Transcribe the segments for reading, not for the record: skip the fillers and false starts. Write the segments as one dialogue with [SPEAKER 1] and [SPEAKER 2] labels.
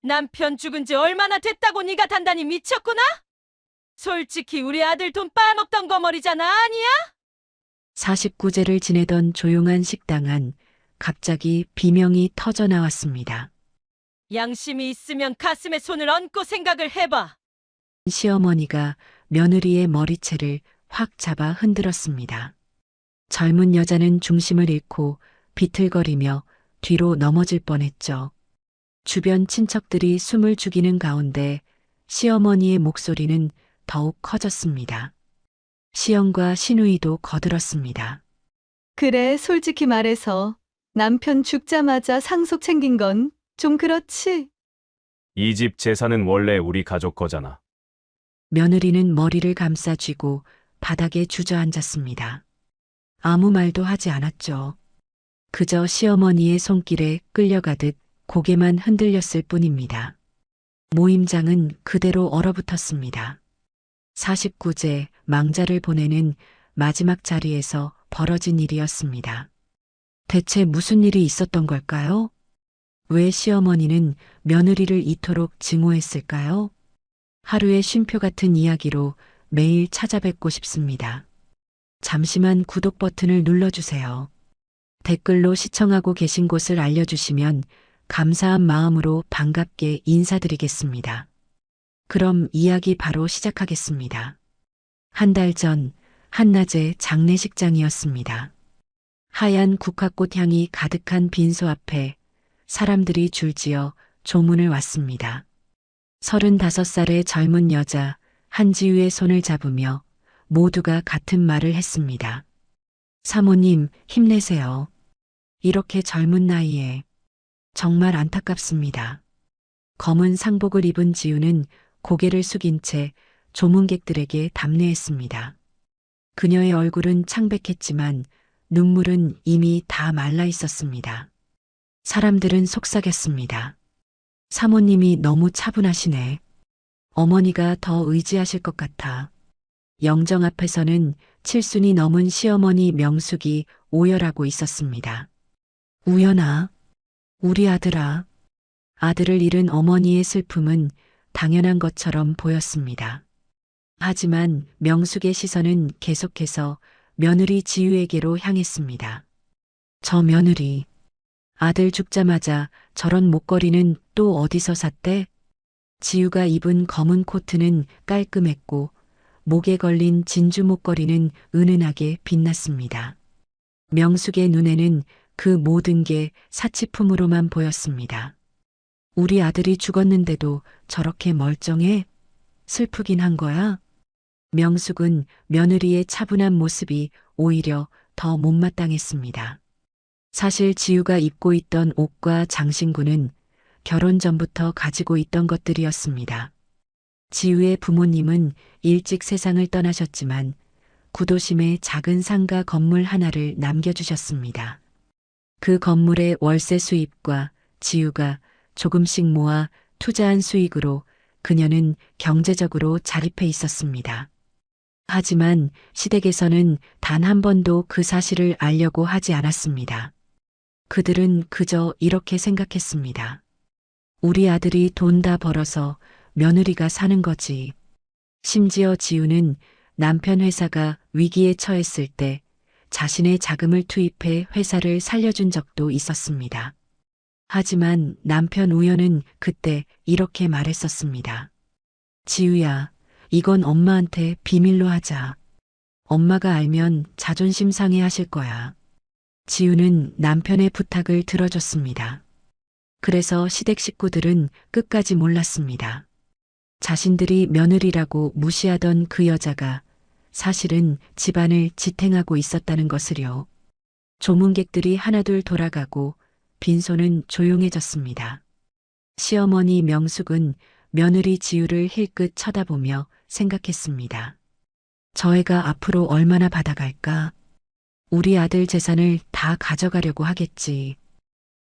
[SPEAKER 1] 남편 죽은 지 얼마나 됐다고 네가 단단히 미쳤구나? 솔직히 우리 아들 돈 빨아먹던 거머리잖아, 아니야?
[SPEAKER 2] 49제를 지내던 조용한 식당 안 갑자기 비명이 터져 나왔습니다.
[SPEAKER 1] 양심이 있으면 가슴에 손을 얹고 생각을 해봐.
[SPEAKER 2] 시어머니가 며느리의 머리채를 확 잡아 흔들었습니다. 젊은 여자는 중심을 잃고 비틀거리며 뒤로 넘어질 뻔했죠. 주변 친척들이 숨을 죽이는 가운데 시어머니의 목소리는 더욱 커졌습니다. 시엄과 시누이도 거들었습니다.
[SPEAKER 3] 그래, 솔직히 말해서 남편 죽자마자 상속 챙긴 건 좀 그렇지?
[SPEAKER 4] 이 집 재산은 원래 우리 가족 거잖아.
[SPEAKER 2] 며느리는 머리를 감싸 쥐고 바닥에 주저앉았습니다. 아무 말도 하지 않았죠. 그저 시어머니의 손길에 끌려가듯 고개만 흔들렸을 뿐입니다. 모임장은 그대로 얼어붙었습니다. 49제 망자를 보내는 마지막 자리에서 벌어진 일이었습니다. 대체 무슨 일이 있었던 걸까요? 왜 시어머니는 며느리를 이토록 증오했을까요? 하루의 쉼표 같은 이야기로 매일 찾아뵙고 싶습니다. 잠시만 구독 버튼을 눌러주세요. 댓글로 시청하고 계신 곳을 알려주시면 감사한 마음으로 반갑게 인사드리겠습니다. 그럼 이야기 바로 시작하겠습니다. 한 달 전 한낮의 장례식장이었습니다. 하얀 국화꽃 향이 가득한 빈소 앞에 사람들이 줄지어 조문을 왔습니다. 35살의 젊은 여자 한지우의 손을 잡으며 모두가 같은 말을 했습니다. 사모님, 힘내세요. 이렇게 젊은 나이에 정말 안타깝습니다. 검은 상복을 입은 지우는 고개를 숙인 채 조문객들에게 답례했습니다. 그녀의 얼굴은 창백했지만 눈물은 이미 다 말라 있었습니다. 사람들은 속삭였습니다. 사모님이 너무 차분하시네. 어머니가 더 의지하실 것 같아. 영정 앞에서는 칠순이 넘은 시어머니 명숙이 오열하고 있었습니다. 우연아, 우리 아들아. 아들을 잃은 어머니의 슬픔은 당연한 것처럼 보였습니다. 하지만 명숙의 시선은 계속해서 며느리 지유에게로 향했습니다. 저 며느리, 아들 죽자마자 저런 목걸이는 또 어디서 샀대? 지유가 입은 검은 코트는 깔끔했고 목에 걸린 진주 목걸이는 은은하게 빛났습니다. 명숙의 눈에는 그 모든 게 사치품으로만 보였습니다. 우리 아들이 죽었는데도 저렇게 멀쩡해? 슬프긴 한 거야? 명숙은 며느리의 차분한 모습이 오히려 더 못마땅했습니다. 사실 지우가 입고 있던 옷과 장신구는 결혼 전부터 가지고 있던 것들이었습니다. 지우의 부모님은 일찍 세상을 떠나셨지만 구도심에 작은 상가 건물 하나를 남겨주셨습니다. 그 건물의 월세 수입과 지우가 조금씩 모아 투자한 수익으로 그녀는 경제적으로 자립해 있었습니다. 하지만 시댁에서는 단 한 번도 그 사실을 알려고 하지 않았습니다. 그들은 그저 이렇게 생각했습니다. 우리 아들이 돈 다 벌어서 며느리가 사는 거지. 심지어 지우는 남편 회사가 위기에 처했을 때 자신의 자금을 투입해 회사를 살려준 적도 있었습니다. 하지만 남편 우연은 그때 이렇게 말했었습니다. 지우야, 이건 엄마한테 비밀로 하자. 엄마가 알면 자존심 상해하실 거야. 지우는 남편의 부탁을 들어줬습니다. 그래서 시댁 식구들은 끝까지 몰랐습니다. 자신들이 며느리라고 무시하던 그 여자가 사실은 집안을 지탱하고 있었다는 것을요. 조문객들이 하나둘 돌아가고 빈소는 조용해졌습니다. 시어머니 명숙은 며느리 지우를 힐끗 쳐다보며 생각했습니다. 저 애가 앞으로 얼마나 받아갈까? 우리 아들 재산을 다 가져가려고 하겠지.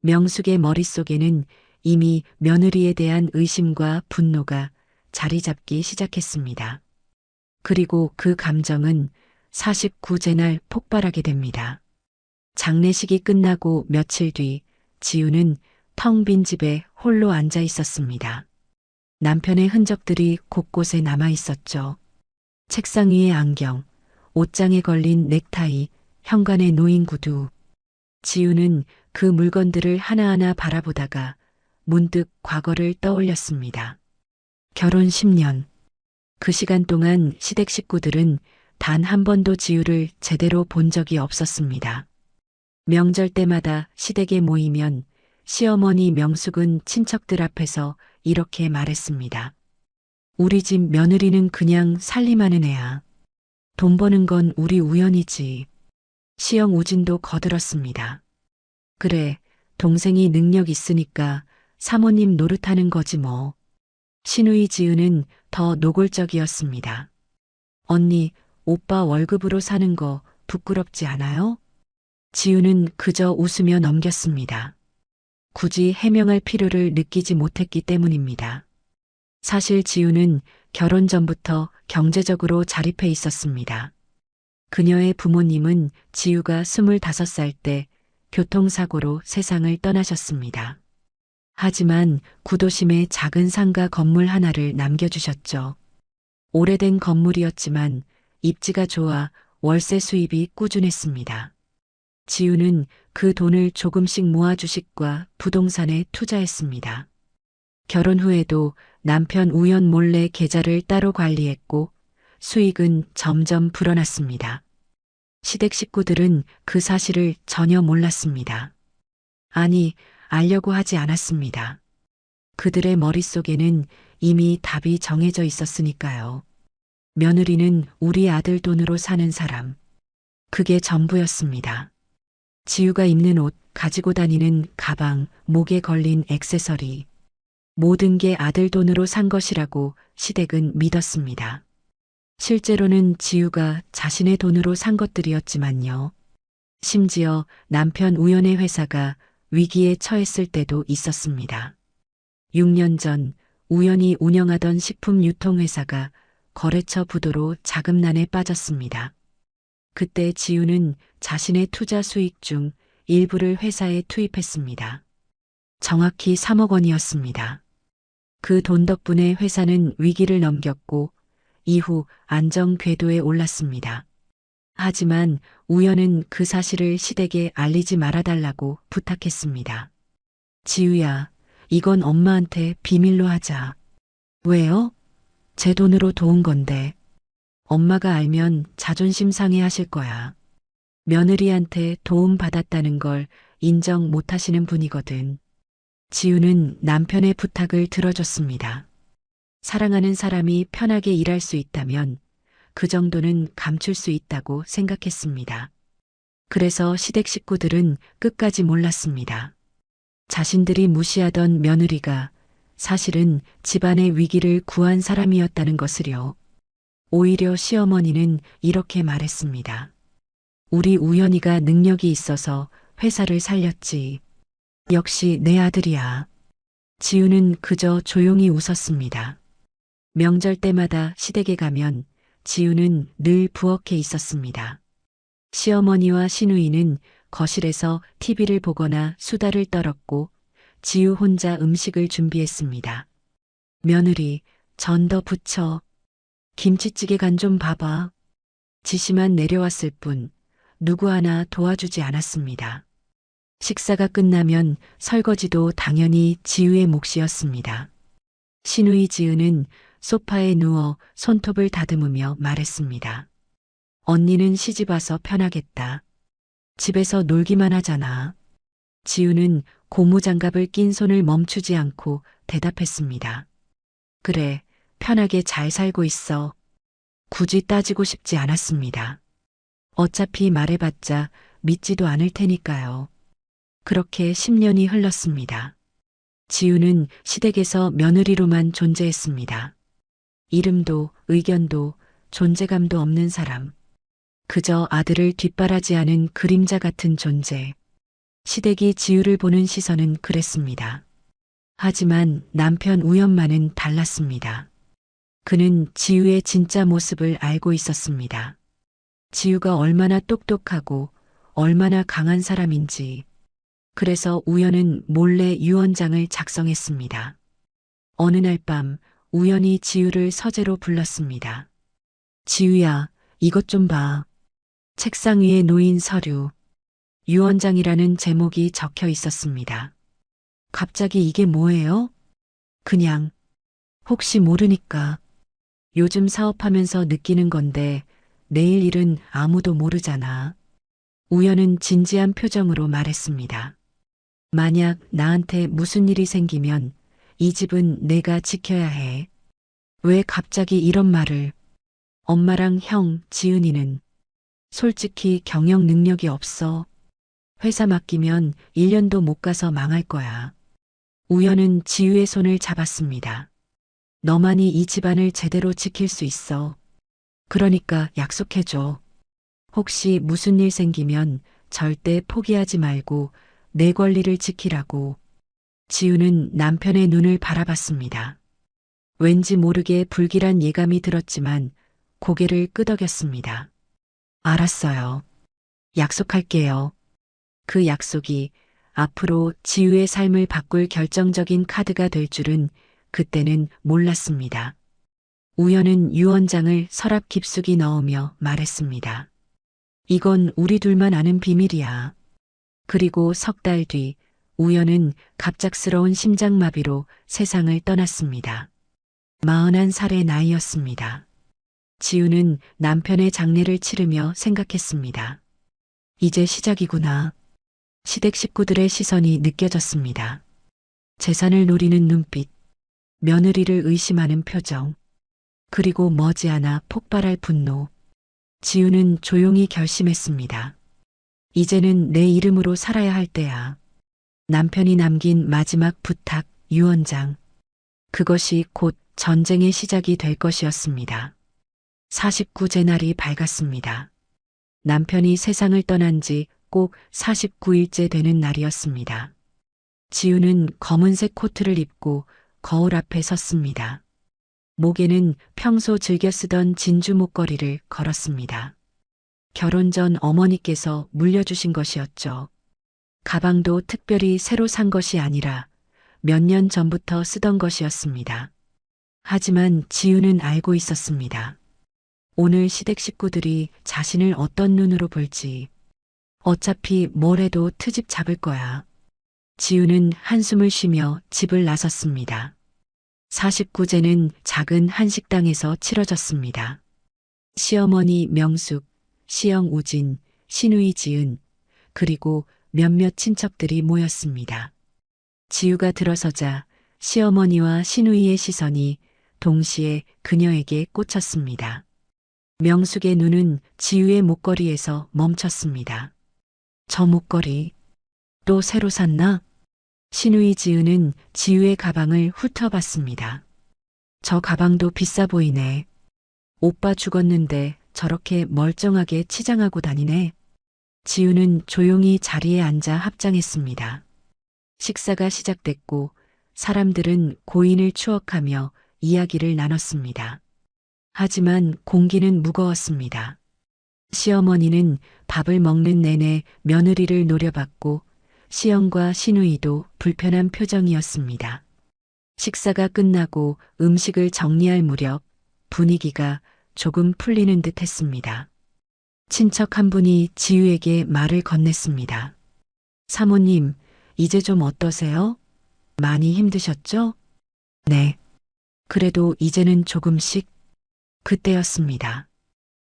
[SPEAKER 2] 명숙의 머릿속에는 이미 며느리에 대한 의심과 분노가 자리 잡기 시작했습니다. 그리고 그 감정은 49제 날 폭발하게 됩니다. 장례식이 끝나고 며칠 뒤 지우는 텅 빈 집에 홀로 앉아 있었습니다. 남편의 흔적들이 곳곳에 남아 있었죠. 책상 위에 안경, 옷장에 걸린 넥타이, 현관에 놓인 구두. 지우는 그 물건들을 하나하나 바라보다가 문득 과거를 떠올렸습니다. 결혼 10년. 그 시간 동안 시댁 식구들은 단 한 번도 지우를 제대로 본 적이 없었습니다. 명절 때마다 시댁에 모이면 시어머니 명숙은 친척들 앞에서 이렇게 말했습니다. 우리 집 며느리는 그냥 살림하는 애야. 돈 버는 건 우리 우연이지. 시영 우진도 거들었습니다. 그래, 동생이 능력 있으니까 사모님 노릇하는 거지 뭐. 신우이 지은은 더 노골적이었습니다. 언니, 오빠 월급으로 사는 거 부끄럽지 않아요? 지우는 그저 웃으며 넘겼습니다. 굳이 해명할 필요를 느끼지 못했기 때문입니다. 사실 지우는 결혼 전부터 경제적으로 자립해 있었습니다. 그녀의 부모님은 지우가 25살 때 교통사고로 세상을 떠나셨습니다. 하지만 구도심에 작은 상가 건물 하나를 남겨주셨죠. 오래된 건물이었지만 입지가 좋아 월세 수입이 꾸준했습니다. 지우는 그 돈을 조금씩 모아 주식과 부동산에 투자했습니다. 결혼 후에도 남편 우연 몰래 계좌를 따로 관리했고 수익은 점점 불어났습니다. 시댁 식구들은 그 사실을 전혀 몰랐습니다. 아니, 알려고 하지 않았습니다. 그들의 머릿속에는 이미 답이 정해져 있었으니까요. 며느리는 우리 아들 돈으로 사는 사람. 그게 전부였습니다. 지우가 입는 옷, 가지고 다니는 가방, 목에 걸린 액세서리. 모든 게 아들 돈으로 산 것이라고 시댁은 믿었습니다. 실제로는 지우가 자신의 돈으로 산 것들이었지만요. 심지어 남편 우연의 회사가 위기에 처했을 때도 있었습니다. 6년 전 우연히 운영하던 식품 유통회사가 거래처 부도로 자금난에 빠졌습니다. 그때 지우는 자신의 투자 수익 중 일부를 회사에 투입했습니다. 정확히 3억 원이었습니다. 그 돈 덕분에 회사는 위기를 넘겼고 이후 안정 궤도에 올랐습니다. 하지만 우연은 그 사실을 시댁에 알리지 말아달라고 부탁했습니다. 지우야, 이건 엄마한테 비밀로 하자. 왜요? 제 돈으로 도운 건데. 엄마가 알면 자존심 상해하실 거야. 며느리한테 도움 받았다는 걸 인정 못 하시는 분이거든. 지우는 남편의 부탁을 들어줬습니다. 사랑하는 사람이 편하게 일할 수 있다면 그 정도는 감출 수 있다고 생각했습니다. 그래서 시댁 식구들은 끝까지 몰랐습니다. 자신들이 무시하던 며느리가 사실은 집안의 위기를 구한 사람이었다는 것을요. 오히려 시어머니는 이렇게 말했습니다. 우리 우연이가 능력이 있어서 회사를 살렸지. 역시 내 아들이야. 지우는 그저 조용히 웃었습니다. 명절 때마다 시댁에 가면 지우는 늘 부엌에 있었습니다. 시어머니와 시누이는 거실에서 TV를 보거나 수다를 떨었고 지우 혼자 음식을 준비했습니다. 며느리, 전 더 부쳐. 김치찌개 간 좀 봐봐. 지시만 내려왔을 뿐 누구 하나 도와주지 않았습니다. 식사가 끝나면 설거지도 당연히 지우의 몫이었습니다. 시누이 지우는 소파에 누워 손톱을 다듬으며 말했습니다. 언니는 시집 와서 편하겠다. 집에서 놀기만 하잖아. 지우는 고무장갑을 낀 손을 멈추지 않고 대답했습니다. 그래, 편하게 잘 살고 있어. 굳이 따지고 싶지 않았습니다. 어차피 말해봤자 믿지도 않을 테니까요. 그렇게 10년이 흘렀습니다. 지우는 시댁에서 며느리로만 존재했습니다. 이름도 의견도 존재감도 없는 사람. 그저 아들을 뒷바라지하는 그림자 같은 존재. 시댁이 지우를 보는 시선은 그랬습니다. 하지만 남편 우연만은 달랐습니다. 그는 지우의 진짜 모습을 알고 있었습니다. 지우가 얼마나 똑똑하고 얼마나 강한 사람인지, 그래서 우연은 몰래 유언장을 작성했습니다. 어느 날 밤 우연히 지우를 서재로 불렀습니다. 지우야, 이것 좀 봐. 책상 위에 놓인 서류. 유언장이라는 제목이 적혀 있었습니다. 갑자기 이게 뭐예요? 그냥 혹시 모르니까. 요즘 사업하면서 느끼는 건데 내일 일은 아무도 모르잖아. 우연은 진지한 표정으로 말했습니다. 만약 나한테 무슨 일이 생기면 이 집은 내가 지켜야 해. 왜 갑자기 이런 말을? 엄마랑 형, 지은이는 솔직히 경영 능력이 없어. 회사 맡기면 1년도 못 가서 망할 거야. 우연은 지우의 손을 잡았습니다. 너만이 이 집안을 제대로 지킬 수 있어. 그러니까 약속해줘. 혹시 무슨 일 생기면 절대 포기하지 말고 내 권리를 지키라고. 지우는 남편의 눈을 바라봤습니다. 왠지 모르게 불길한 예감이 들었지만 고개를 끄덕였습니다. 알았어요. 약속할게요. 그 약속이 앞으로 지우의 삶을 바꿀 결정적인 카드가 될 줄은 그때는 몰랐습니다. 우연은 유언장을 서랍 깊숙이 넣으며 말했습니다. 이건 우리 둘만 아는 비밀이야. 그리고 석 달 뒤 우연은 갑작스러운 심장마비로 세상을 떠났습니다. 41살의 나이였습니다. 지우는 남편의 장례를 치르며 생각했습니다. 이제 시작이구나. 시댁 식구들의 시선이 느껴졌습니다. 재산을 노리는 눈빛, 며느리를 의심하는 표정, 그리고 머지않아 폭발할 분노. 지우는 조용히 결심했습니다. 이제는 내 이름으로 살아야 할 때야. 남편이 남긴 마지막 부탁, 유언장. 그것이 곧 전쟁의 시작이 될 것이었습니다. 49제 날이 밝았습니다. 남편이 세상을 떠난 지 꼭 49일째 되는 날이었습니다. 지우는 검은색 코트를 입고 거울 앞에 섰습니다. 목에는 평소 즐겨 쓰던 진주 목걸이를 걸었습니다. 결혼 전 어머니께서 물려주신 것이었죠. 가방도 특별히 새로 산 것이 아니라 몇 년 전부터 쓰던 것이었습니다. 하지만 지우는 알고 있었습니다. 오늘 시댁 식구들이 자신을 어떤 눈으로 볼지. 어차피 뭘 해도 트집 잡을 거야. 지우는 한숨을 쉬며 집을 나섰습니다. 49제는 작은 한식당에서 치러졌습니다. 시어머니 명숙, 시영 우진, 시누이 지은, 그리고 몇몇 친척들이 모였습니다. 지우가 들어서자 시어머니와 시누이의 시선이 동시에 그녀에게 꽂혔습니다. 명숙의 눈은 지우의 목걸이에서 멈췄습니다. 저 목걸이 또 새로 샀나? 시누이 지은은 지우의 가방을 훑어봤습니다. 저 가방도 비싸 보이네. 오빠 죽었는데 저렇게 멀쩡하게 치장하고 다니네. 지우는 조용히 자리에 앉아 합장했습니다. 식사가 시작됐고 사람들은 고인을 추억하며 이야기를 나눴습니다. 하지만 공기는 무거웠습니다. 시어머니는 밥을 먹는 내내 며느리를 노려봤고 시영과 시누이도 불편한 표정이었습니다. 식사가 끝나고 음식을 정리할 무렵 분위기가 조금 풀리는 듯 했습니다. 친척 한 분이 지우에게 말을 건넸습니다. 사모님, 이제 좀 어떠세요? 많이 힘드셨죠? 네. 그래도 이제는 조금씩. 그때였습니다.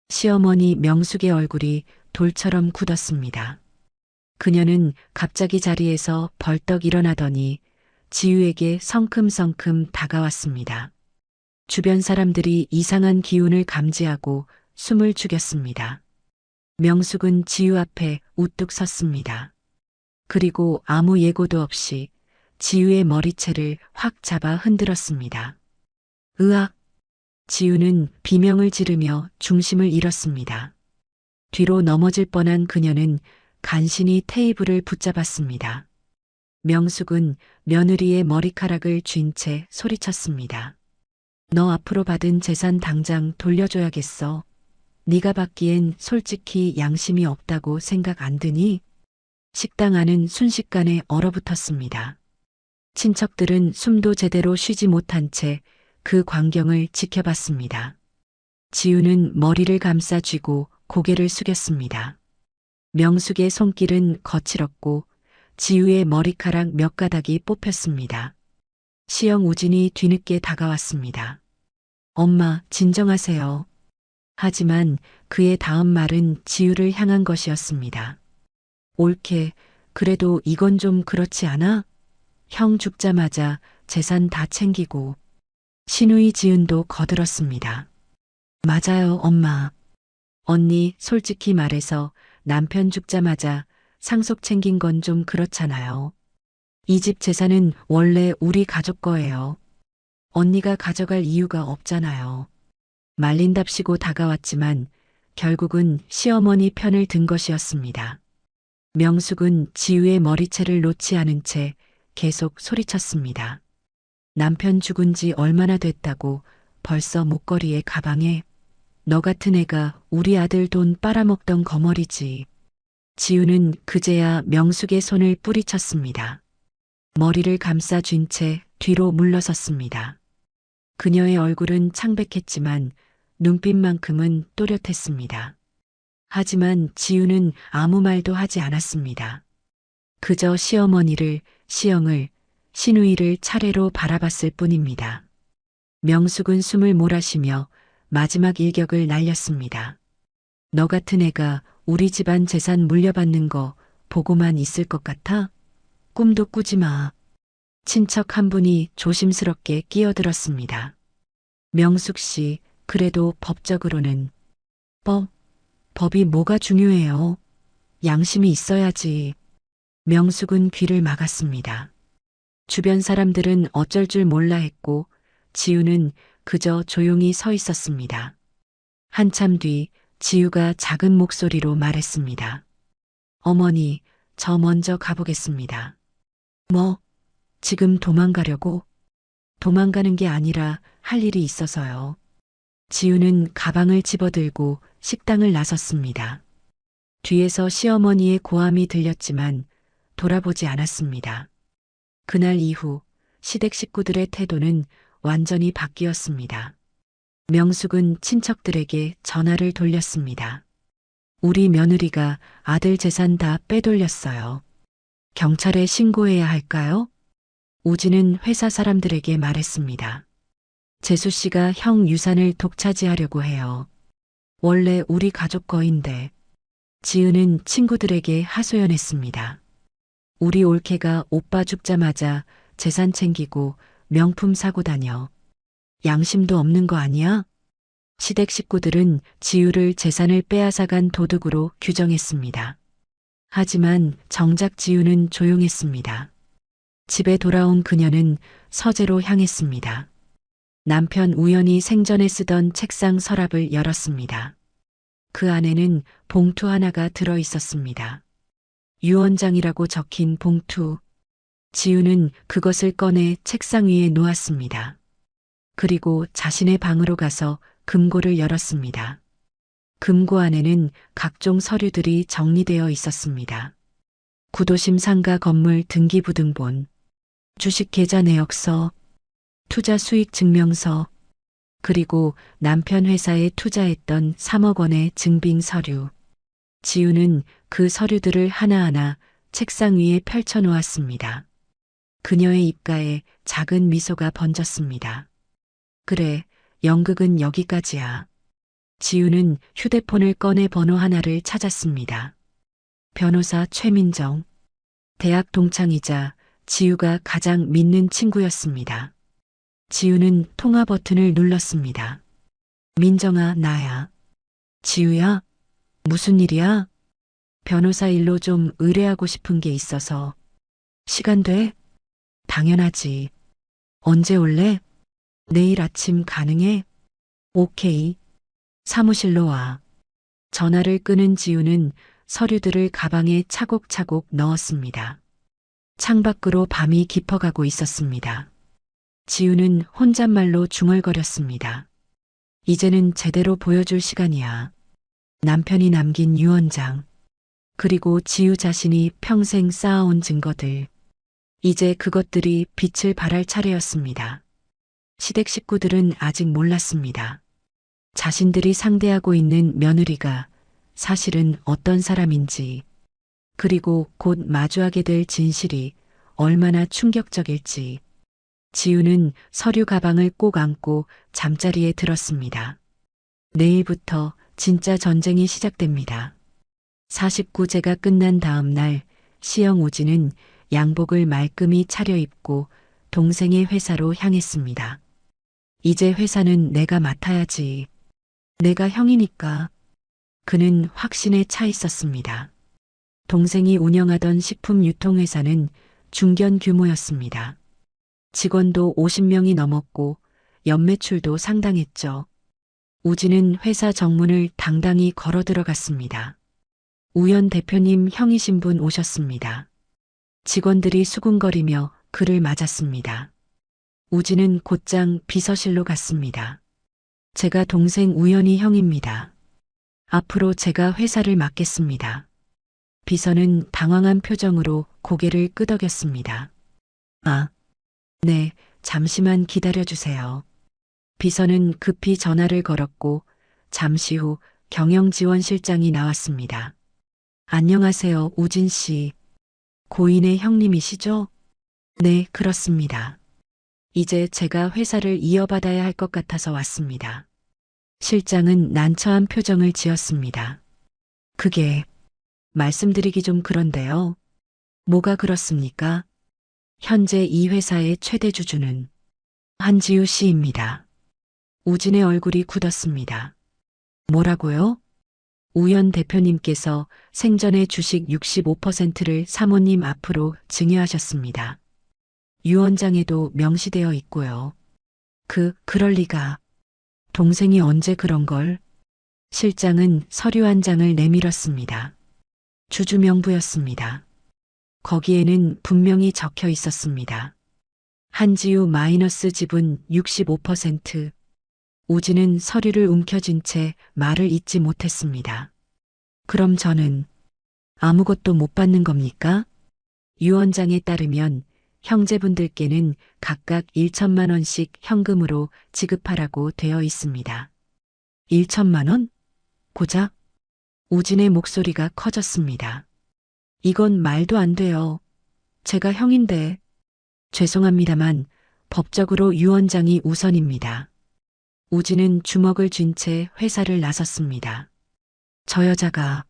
[SPEAKER 2] 시어머니 명숙의 얼굴이 돌처럼 굳었습니다. 그녀는 갑자기 자리에서 벌떡 일어나더니 지우에게 성큼성큼 다가왔습니다. 주변 사람들이 이상한 기운을 감지하고 숨을 죽였습니다. 명숙은 지우 앞에 우뚝 섰습니다. 그리고 아무 예고도 없이 지우의 머리채를 확 잡아 흔들었습니다. 으악! 지우는 비명을 지르며 중심을 잃었습니다. 뒤로 넘어질 뻔한 그녀는 간신히 테이블을 붙잡았습니다. 명숙은 며느리의 머리카락을 쥔 채 소리쳤습니다. 너 앞으로 받은 재산 당장 돌려줘야겠어. 네가 받기엔 솔직히 양심이 없다고 생각 안 드니? 식당 안은 순식간에 얼어붙었습니다. 친척들은 숨도 제대로 쉬지 못한 채 그 광경을 지켜봤습니다. 지우는 머리를 감싸 쥐고 고개를 숙였습니다. 명숙의 손길은 거칠었고 지우의 머리카락 몇 가닥이 뽑혔습니다. 시영 우진이 뒤늦게 다가왔습니다. 엄마, 진정하세요. 하지만 그의 다음 말은 지우를 향한 것이었습니다. 옳게, 그래도 이건 좀 그렇지 않아? 형 죽자마자 재산 다 챙기고. 신우이 지은도 거들었습니다. 맞아요, 엄마. 언니, 솔직히 말해서 남편 죽자마자 상속 챙긴 건 좀 그렇잖아요. 이 집 재산은 원래 우리 가족 거예요. 언니가 가져갈 이유가 없잖아요. 말린답시고 다가왔지만 결국은 시어머니 편을 든 것이었습니다. 명숙은 지우의 머리채를 놓지 않은 채 계속 소리쳤습니다. 남편 죽은 지 얼마나 됐다고 벌써 목걸이에 가방에. 너 같은 애가 우리 아들 돈 빨아먹던 거머리지. 지우는 그제야 명숙의 손을 뿌리쳤습니다. 머리를 감싸 쥔 채 뒤로 물러섰습니다. 그녀의 얼굴은 창백했지만 눈빛만큼은 또렷했습니다. 하지만 지우는 아무 말도 하지 않았습니다. 그저 시어머니를, 시영을, 신우이를 차례로 바라봤을 뿐입니다. 명숙은 숨을 몰아쉬며 마지막 일격을 날렸습니다. 너 같은 애가 우리 집안 재산 물려받는 거 보고만 있을 것 같아? 꿈도 꾸지 마. 친척 한 분이 조심스럽게 끼어들었습니다. 명숙 씨, 그래도 법적으로는. 법이 뭐가 중요해요? 양심이 있어야지. 명숙은 귀를 막았습니다. 주변 사람들은 어쩔 줄 몰라 했고 지우는 그저 조용히 서 있었습니다. 한참 뒤 지우가 작은 목소리로 말했습니다. 어머니, 저 먼저 가보겠습니다. 뭐, 지금 도망가려고? 도망가는 게 아니라 할 일이 있어서요. 지우는 가방을 집어들고 식당을 나섰습니다. 뒤에서 시어머니의 고함이 들렸지만 돌아보지 않았습니다. 그날 이후 시댁 식구들의 태도는 완전히 바뀌었습니다. 명숙은 친척들에게 전화를 돌렸습니다. 우리 며느리가 아들 재산 다 빼돌렸어요. 경찰에 신고해야 할까요? 우진은 회사 사람들에게 말했습니다. 재수 씨가 형 유산을 독차지하려고 해요. 원래 우리 가족 거인데. 지은은 친구들에게 하소연했습니다. 우리 올케가 오빠 죽자마자 재산 챙기고 명품 사고 다녀. 양심도 없는 거 아니야? 시댁 식구들은 지우를 재산을 빼앗아간 도둑으로 규정했습니다. 하지만 정작 지우는 조용했습니다. 집에 돌아온 그녀는 서재로 향했습니다. 남편 우연히 생전에 쓰던 책상 서랍을 열었습니다. 그 안에는 봉투 하나가 들어 있었습니다. 유언장이라고 적힌 봉투. 지우는 그것을 꺼내 책상 위에 놓았습니다. 그리고 자신의 방으로 가서 금고를 열었습니다. 금고 안에는 각종 서류들이 정리되어 있었습니다. 구도심 상가 건물 등기부등본, 주식 계좌 내역서, 투자 수익 증명서, 그리고 남편 회사에 투자했던 3억 원의 증빙 서류. 지우는 그 서류들을 하나하나 책상 위에 펼쳐 놓았습니다. 그녀의 입가에 작은 미소가 번졌습니다. 그래, 연극은 여기까지야. 지우는 휴대폰을 꺼내 번호 하나를 찾았습니다. 변호사 최민정. 대학 동창이자 지우가 가장 믿는 친구였습니다. 지우는 통화 버튼을 눌렀습니다. 민정아, 나야. 지우야? 무슨 일이야? 변호사 일로 좀 의뢰하고 싶은 게 있어서. 시간 돼? 당연하지. 언제 올래? 내일 아침 가능해? 오케이. 사무실로 와. 전화를 끄는 지우는 서류들을 가방에 차곡차곡 넣었습니다. 창밖으로 밤이 깊어가고 있었습니다. 지우는 혼잣말로 중얼거렸습니다. 이제는 제대로 보여줄 시간이야. 남편이 남긴 유언장. 그리고 지유 자신이 평생 쌓아온 증거들. 이제 그것들이 빛을 발할 차례였습니다. 시댁 식구들은 아직 몰랐습니다. 자신들이 상대하고 있는 며느리가 사실은 어떤 사람인지, 그리고 곧 마주하게 될 진실이 얼마나 충격적일지. 지우는 서류 가방을 꼭 안고 잠자리에 들었습니다. 내일부터 진짜 전쟁이 시작됩니다. 49제가 끝난 다음 날 시영 오지는 양복을 말끔히 차려입고 동생의 회사로 향했습니다. 이제 회사는 내가 맡아야지. 내가 형이니까. 그는 확신에 차 있었습니다. 동생이 운영하던 식품 유통회사는 중견 규모였습니다. 직원도 50명이 넘었고 연매출도 상당했죠. 우지는 회사 정문을 당당히 걸어 들어갔습니다. 우연 대표님 형이신 분 오셨습니다. 직원들이 수군거리며 그를 맞았습니다. 우지는 곧장 비서실로 갔습니다. 제가 동생 우연이 형입니다. 앞으로 제가 회사를 맡겠습니다. 비서는 당황한 표정으로 고개를 끄덕였습니다. 아, 네, 잠시만 기다려주세요. 비서는 급히 전화를 걸었고 잠시 후 경영지원실장이 나왔습니다. 안녕하세요, 우진 씨. 고인의 형님이시죠? 네, 그렇습니다. 이제 제가 회사를 이어받아야 할 것 같아서 왔습니다. 실장은 난처한 표정을 지었습니다. 그게 말씀드리기 좀 그런데요. 뭐가 그렇습니까? 현재 이 회사의 최대 주주는 한지우 씨입니다. 우진의 얼굴이 굳었습니다. 뭐라고요? 우연 대표님께서 생전에 주식 65%를 사모님 앞으로 증여하셨습니다. 유언장에도 명시되어 있고요. 그럴 리가. 동생이 언제 그런 걸? 실장은 서류 한 장을 내밀었습니다. 주주 명부였습니다. 거기에는 분명히 적혀 있었습니다. 한지우 마이너스 지분 65%. 우지는 서류를 움켜쥔 채 말을 잇지 못했습니다. 그럼 저는 아무것도 못 받는 겁니까? 유언장에 따르면 형제분들께는 각각 1천만 원씩 현금으로 지급하라고 되어 있습니다. 1천만 원? 고작? 우진의 목소리가 커졌습니다. 이건 말도 안 돼요. 제가 형인데. 죄송합니다만 법적으로 유언장이 우선입니다. 우진은 주먹을 쥔 채 회사를 나섰습니다. 저 여자가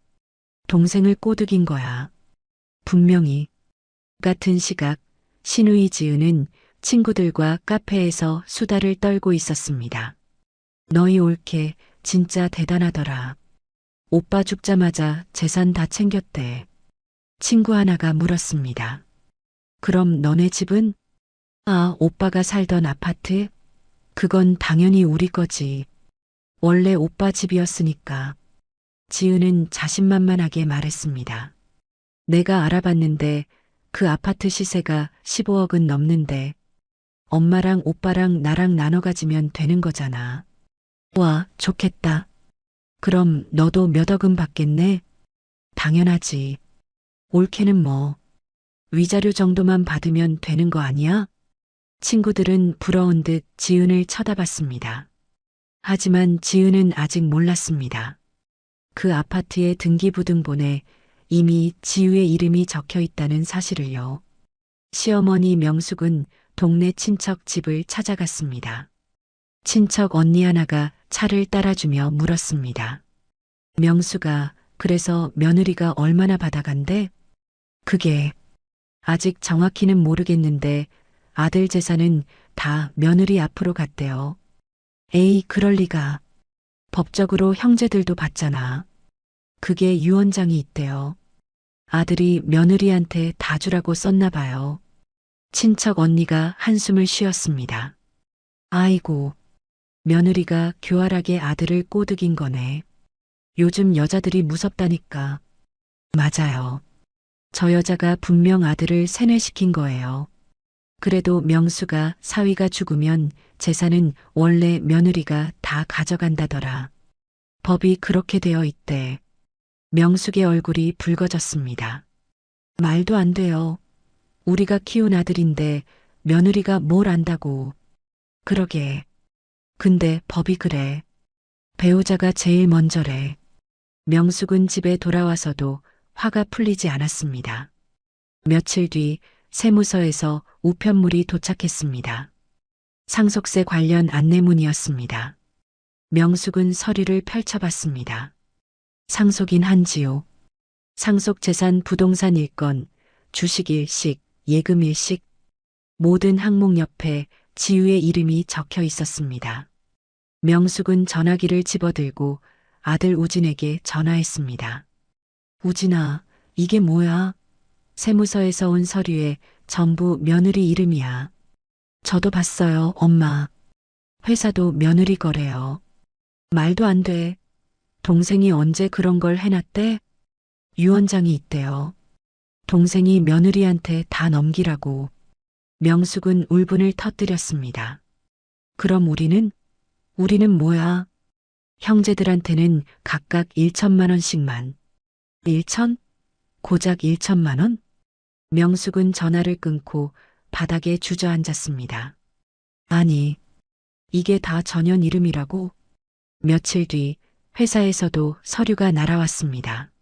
[SPEAKER 2] 동생을 꼬드긴 거야. 분명히. 같은 시각 신우이 지은은 친구들과 카페에서 수다를 떨고 있었습니다. 너희 올케 진짜 대단하더라. 오빠 죽자마자 재산 다 챙겼대. 친구 하나가 물었습니다. 그럼 너네 집은? 아, 오빠가 살던 아파트? 그건 당연히 우리 거지. 원래 오빠 집이었으니까. 지은은 자신만만하게 말했습니다. 내가 알아봤는데 그 아파트 시세가 15억은 넘는데 엄마랑 오빠랑 나랑 나눠 가지면 되는 거잖아. 와, 좋겠다. 그럼 너도 몇 억은 받겠네? 당연하지. 올케는 뭐 위자료 정도만 받으면 되는 거 아니야? 친구들은 부러운 듯 지은을 쳐다봤습니다. 하지만 지은은 아직 몰랐습니다. 그 아파트의 등기부등본에 이미 지우의 이름이 적혀 있다는 사실을요. 시어머니 명숙은 동네 친척 집을 찾아갔습니다. 친척 언니 하나가 차를 따라주며 물었습니다. 명수가 그래서 며느리가 얼마나 받아간대? 그게 아직 정확히는 모르겠는데 아들 재산은 다 며느리 앞으로 갔대요. 에이, 그럴 리가. 법적으로 형제들도 받잖아. 그게 유언장이 있대요. 아들이 며느리한테 다 주라고 썼나 봐요. 친척 언니가 한숨을 쉬었습니다. 아이고, 며느리가 교활하게 아들을 꼬드긴 거네. 요즘 여자들이 무섭다니까. 맞아요. 저 여자가 분명 아들을 세뇌시킨 거예요. 그래도 명수가 사위가 죽으면 재산은 원래 며느리가 다 가져간다더라. 법이 그렇게 되어 있대. 명숙의 얼굴이 붉어졌습니다. 말도 안 돼요. 우리가 키운 아들인데 며느리가 뭘 안다고. 그러게. 근데 법이 그래. 배우자가 제일 먼저래. 명숙은 집에 돌아와서도 화가 풀리지 않았습니다. 며칠 뒤 세무서에서 우편물이 도착했습니다. 상속세 관련 안내문이었습니다. 명숙은 서류를 펼쳐봤습니다. 상속인 한지호. 상속재산 부동산 1건, 주식 1식, 예금 1식. 모든 항목 옆에 지우의 이름이 적혀 있었습니다. 명숙은 전화기를 집어들고 아들 우진에게 전화했습니다. 우진아, 이게 뭐야? 세무서에서 온 서류에 전부 며느리 이름이야. 저도 봤어요, 엄마. 회사도 며느리 거래요. 말도 안 돼. 동생이 언제 그런 걸 해놨대? 유언장이 있대요. 동생이 며느리한테 다 넘기라고. 명숙은 울분을 터뜨렸습니다. 그럼 우리는 뭐야? 형제들한테는 각각 1천만 원씩만. 1천? 고작 1천만 원? 명숙은 전화를 끊고 바닥에 주저앉았습니다. 아니, 이게 다 전현 이름이라고? 며칠 뒤 회사에서도 서류가 날아왔습니다.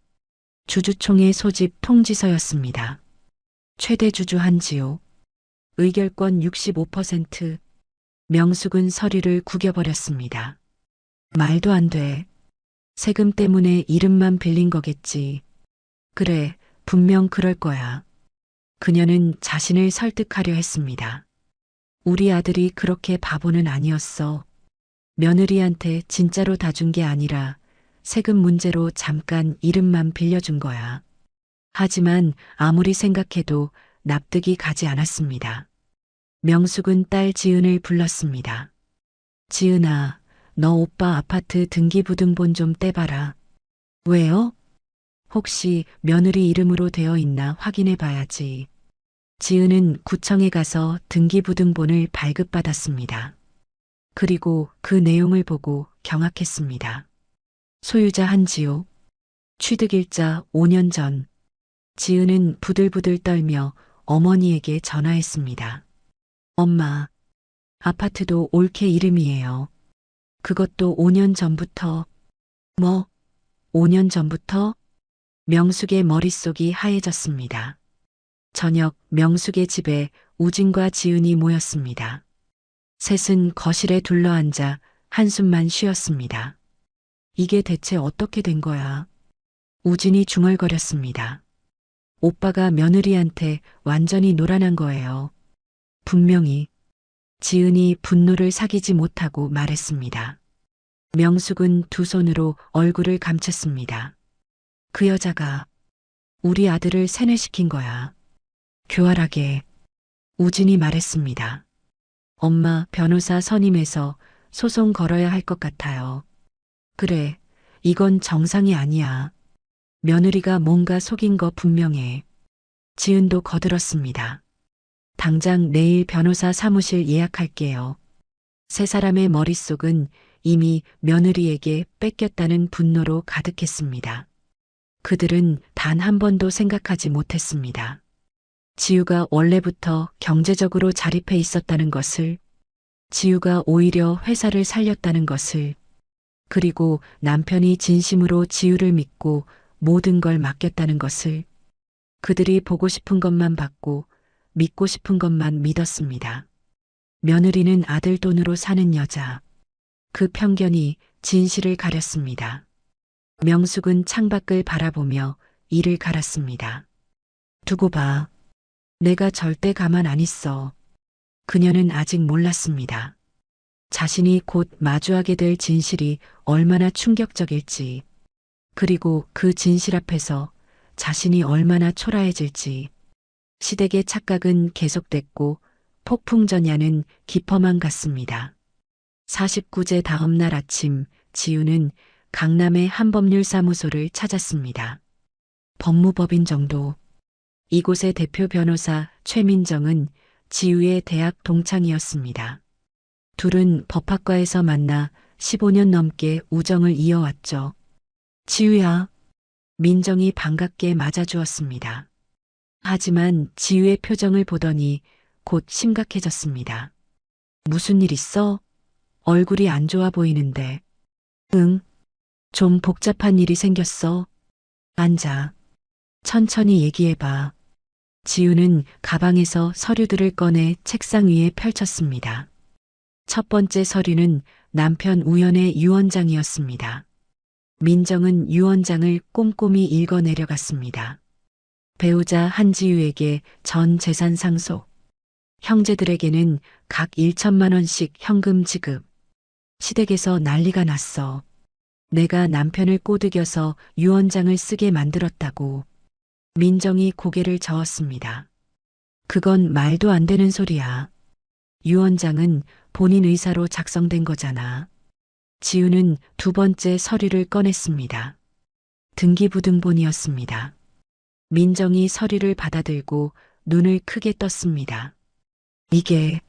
[SPEAKER 2] 주주총회 소집 통지서였습니다. 최대 주주 한지호. 의결권 65%. 명숙은 서류를 구겨버렸습니다. 말도 안 돼. 세금 때문에 이름만 빌린 거겠지. 그래, 분명 그럴 거야. 그녀는 자신을 설득하려 했습니다. 우리 아들이 그렇게 바보는 아니었어. 며느리한테 진짜로 다 준 게 아니라 세금 문제로 잠깐 이름만 빌려준 거야. 하지만 아무리 생각해도 납득이 가지 않았습니다. 명숙은 딸 지은을 불렀습니다. 지은아, 너 오빠 아파트 등기부등본 좀 떼봐라. 왜요? 혹시 며느리 이름으로 되어 있나 확인해 봐야지. 지은은 구청에 가서 등기부등본을 발급받았습니다. 그리고 그 내용을 보고 경악했습니다. 소유자 한지호. 취득일자 5년 전. 지은은 부들부들 떨며 어머니에게 전화했습니다. 엄마, 아파트도 올케 이름이에요. 그것도 5년 전부터. 뭐? 5년 전부터? 명숙의 머릿속이 하얘졌습니다. 저녁 명숙의 집에 우진과 지은이 모였습니다. 셋은 거실에 둘러앉아 한숨만 쉬었습니다. 이게 대체 어떻게 된 거야? 우진이 중얼거렸습니다. 오빠가 며느리한테 완전히 노란한 거예요. 분명히. 지은이 분노를 사귀지 못하고 말했습니다. 명숙은 두 손으로 얼굴을 감췄습니다. 그 여자가 우리 아들을 세뇌시킨 거야. 교활하게. 우진이 말했습니다. 엄마, 변호사 선임해서 소송 걸어야 할 것 같아요. 그래, 이건 정상이 아니야. 며느리가 뭔가 속인 거 분명해. 지은도 거들었습니다. 당장 내일 변호사 사무실 예약할게요. 세 사람의 머릿속은 이미 며느리에게 뺏겼다는 분노로 가득했습니다. 그들은 단 한 번도 생각하지 못했습니다. 지우가 원래부터 경제적으로 자립해 있었다는 것을, 지우가 오히려 회사를 살렸다는 것을, 그리고 남편이 진심으로 지우를 믿고 모든 걸 맡겼다는 것을. 그들이 보고 싶은 것만 받고 믿고 싶은 것만 믿었습니다. 며느리는 아들 돈으로 사는 여자. 그 편견이 진실을 가렸습니다. 명숙은 창밖을 바라보며 이를 갈았습니다. 두고 봐. 내가 절대 가만 안 있어. 그녀는 아직 몰랐습니다. 자신이 곧 마주하게 될 진실이 얼마나 충격적일지, 그리고 그 진실 앞에서 자신이 얼마나 초라해질지. 시댁의 착각은 계속됐고 폭풍전야는 깊어만 갔습니다. 49제 다음 날 아침, 지우는 강남의 한 법률사무소를 찾았습니다. 법무법인 정도. 이곳의 대표 변호사 최민정은 지우의 대학 동창이었습니다. 둘은 법학과에서 만나 15년 넘게 우정을 이어왔죠. 지우야. 민정이 반갑게 맞아주었습니다. 하지만 지우의 표정을 보더니 곧 심각해졌습니다. 무슨 일 있어? 얼굴이 안 좋아 보이는데. 응, 좀 복잡한 일이 생겼어. 앉아. 천천히 얘기해봐. 지우는 가방에서 서류들을 꺼내 책상 위에 펼쳤습니다. 첫 번째 서류는 남편 우연의 유언장이었습니다. 민정은 유언장을 꼼꼼히 읽어 내려갔습니다. 배우자 한지우에게 전 재산 상속, 형제들에게는 각 1천만 원씩 현금 지급. 시댁에서 난리가 났어. 내가 남편을 꼬드겨서 유언장을 쓰게 만들었다고. 민정이 고개를 저었습니다. 그건 말도 안 되는 소리야. 유언장은 본인 의사로 작성된 거잖아. 지우는 두 번째 서류를 꺼냈습니다. 등기부등본이었습니다. 민정이 서류를 받아들고 눈을 크게 떴습니다. 이게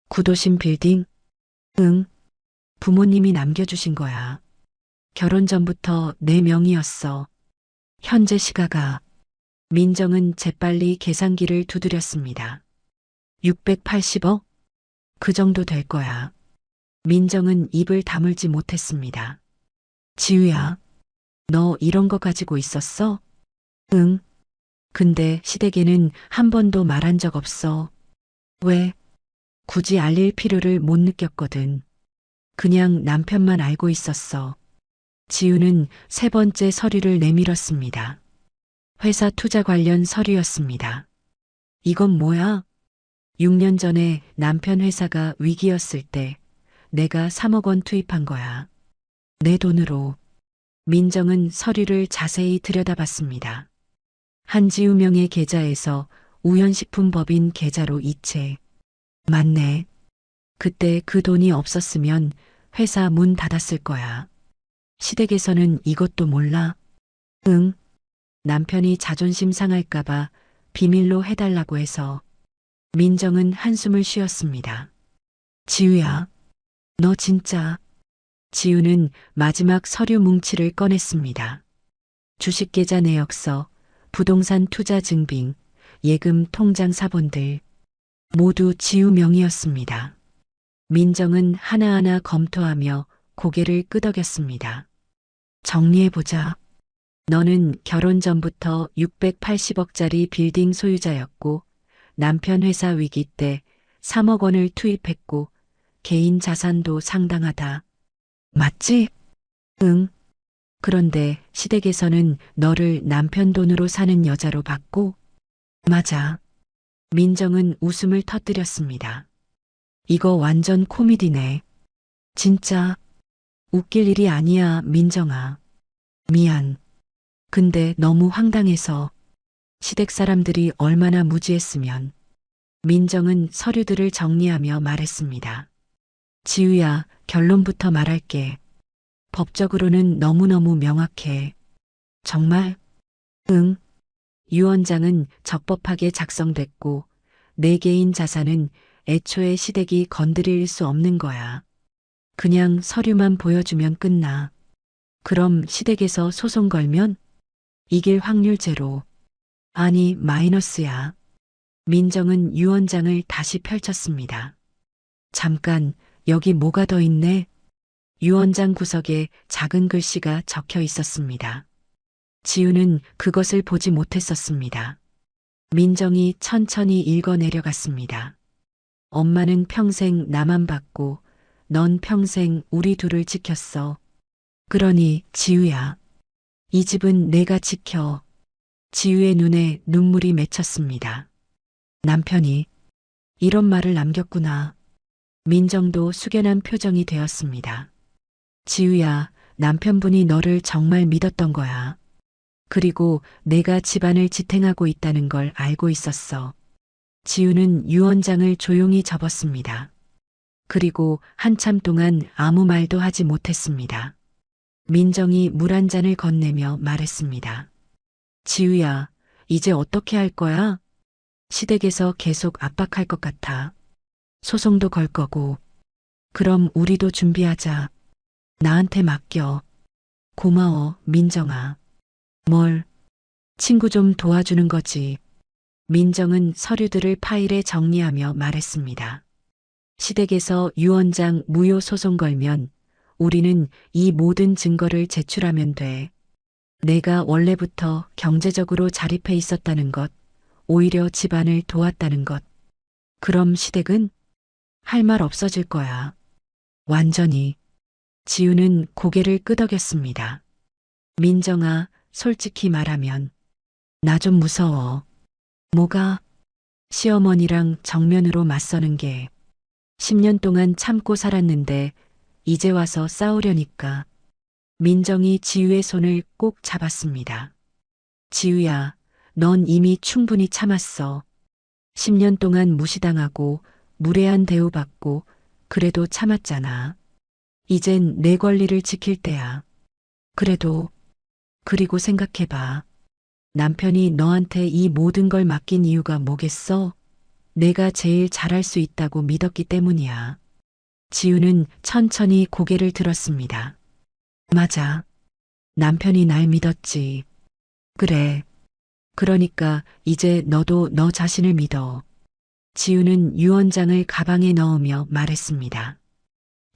[SPEAKER 2] 구도심 빌딩? 응. 부모님이 남겨주신 거야. 결혼 전부터 내 명의였어. 현재 시가가. 민정은 재빨리 계산기를 두드렸습니다. 680억? 그 정도 될 거야. 민정은 입을 다물지 못했습니다. 지우야, 너 이런 거 가지고 있었어? 응. 근데 시댁에는 한 번도 말한 적 없어. 왜? 굳이 알릴 필요를 못 느꼈거든. 그냥 남편만 알고 있었어. 지우는 세 번째 서류를 내밀었습니다. 회사 투자 관련 서류였습니다. 이건 뭐야? 6년 전에 남편 회사가 위기였을 때 내가 3억 원 투입한 거야. 내 돈으로. 민정은 서류를 자세히 들여다봤습니다. 한지우 명의 계좌에서 우현식품법인 계좌로 이체. 맞네. 그때 그 돈이 없었으면 회사 문 닫았을 거야. 시댁에서는 이것도 몰라? 응. 남편이 자존심 상할까봐 비밀로 해달라고 해서. 민정은 한숨을 쉬었습니다. 지우야, 너 진짜. 지우는 마지막 서류 뭉치를 꺼냈습니다. 주식계좌 내역서, 부동산 투자 증빙, 예금 통장 사본들. 모두 지우 명의였습니다. 민정은 하나하나 검토하며 고개를 끄덕였습니다. 정리해보자. 너는 결혼 전부터 680억짜리 빌딩 소유자였고 남편 회사 위기 때 3억 원을 투입했고 개인 자산도 상당하다. 맞지? 응. 그런데 시댁에서는 너를 남편 돈으로 사는 여자로 봤고? 맞아. 민정은 웃음을 터뜨렸습니다. 이거 완전 코미디네. 진짜 웃길 일이 아니야, 민정아. 미안. 근데 너무 황당해서. 시댁 사람들이 얼마나 무지했으면. 민정은 서류들을 정리하며 말했습니다. 지우야, 결론부터 말할게. 법적으로는 너무너무 명확해. 정말? 응. 유언장은 적법하게 작성됐고 내 개인 자산은 애초에 시댁이 건드릴 수 없는 거야. 그냥 서류만 보여주면 끝나. 그럼 시댁에서 소송 걸면? 이길 확률 제로. 아니, 마이너스야. 민정은 유언장을 다시 펼쳤습니다. 잠깐, 여기 뭐가 더 있네? 유언장 구석에 작은 글씨가 적혀 있었습니다. 지우는 그것을 보지 못했었습니다. 민정이 천천히 읽어 내려갔습니다. 엄마는 평생 나만 봤고 넌 평생 우리 둘을 지켰어. 그러니 지우야, 이 집은 내가 지켜. 지우의 눈에 눈물이 맺혔습니다. 남편이 이런 말을 남겼구나. 민정도 숙연한 표정이 되었습니다. 지우야, 남편분이 너를 정말 믿었던 거야. 그리고 내가 집안을 지탱하고 있다는 걸 알고 있었어. 지우는 유언장을 조용히 접었습니다. 그리고 한참 동안 아무 말도 하지 못했습니다. 민정이 물 한 잔을 건네며 말했습니다. 지우야, 이제 어떻게 할 거야? 시댁에서 계속 압박할 것 같아. 소송도 걸 거고. 그럼 우리도 준비하자. 나한테 맡겨. 고마워, 민정아. 뭘, 친구 좀 도와주는 거지. 민정은 서류들을 파일에 정리하며 말했습니다. 시댁에서 유언장 무효 소송 걸면 우리는 이 모든 증거를 제출하면 돼. 내가 원래부터 경제적으로 자립해 있었다는 것, 오히려 집안을 도왔다는 것. 그럼 시댁은 할 말 없어질 거야. 완전히. 지우는 고개를 끄덕였습니다. 민정아, 솔직히 말하면 나 좀 무서워. 뭐가? 시어머니랑 정면으로 맞서는 게 10년 동안 참고 살았는데 이제 와서 싸우려니까. 민정이 지우의 손을 꼭 잡았습니다. 지우야, 넌 이미 충분히 참았어. 10년 동안 무시당하고 무례한 대우받고 그래도 참았잖아. 이젠 내 권리를 지킬 때야. 그리고 생각해봐. 남편이 너한테 이 모든 걸 맡긴 이유가 뭐겠어? 내가 제일 잘할 수 있다고 믿었기 때문이야. 지우는 천천히 고개를 들었습니다. 맞아. 남편이 날 믿었지. 그래. 그러니까 이제 너도 너 자신을 믿어. 지우는 유언장을 가방에 넣으며 말했습니다.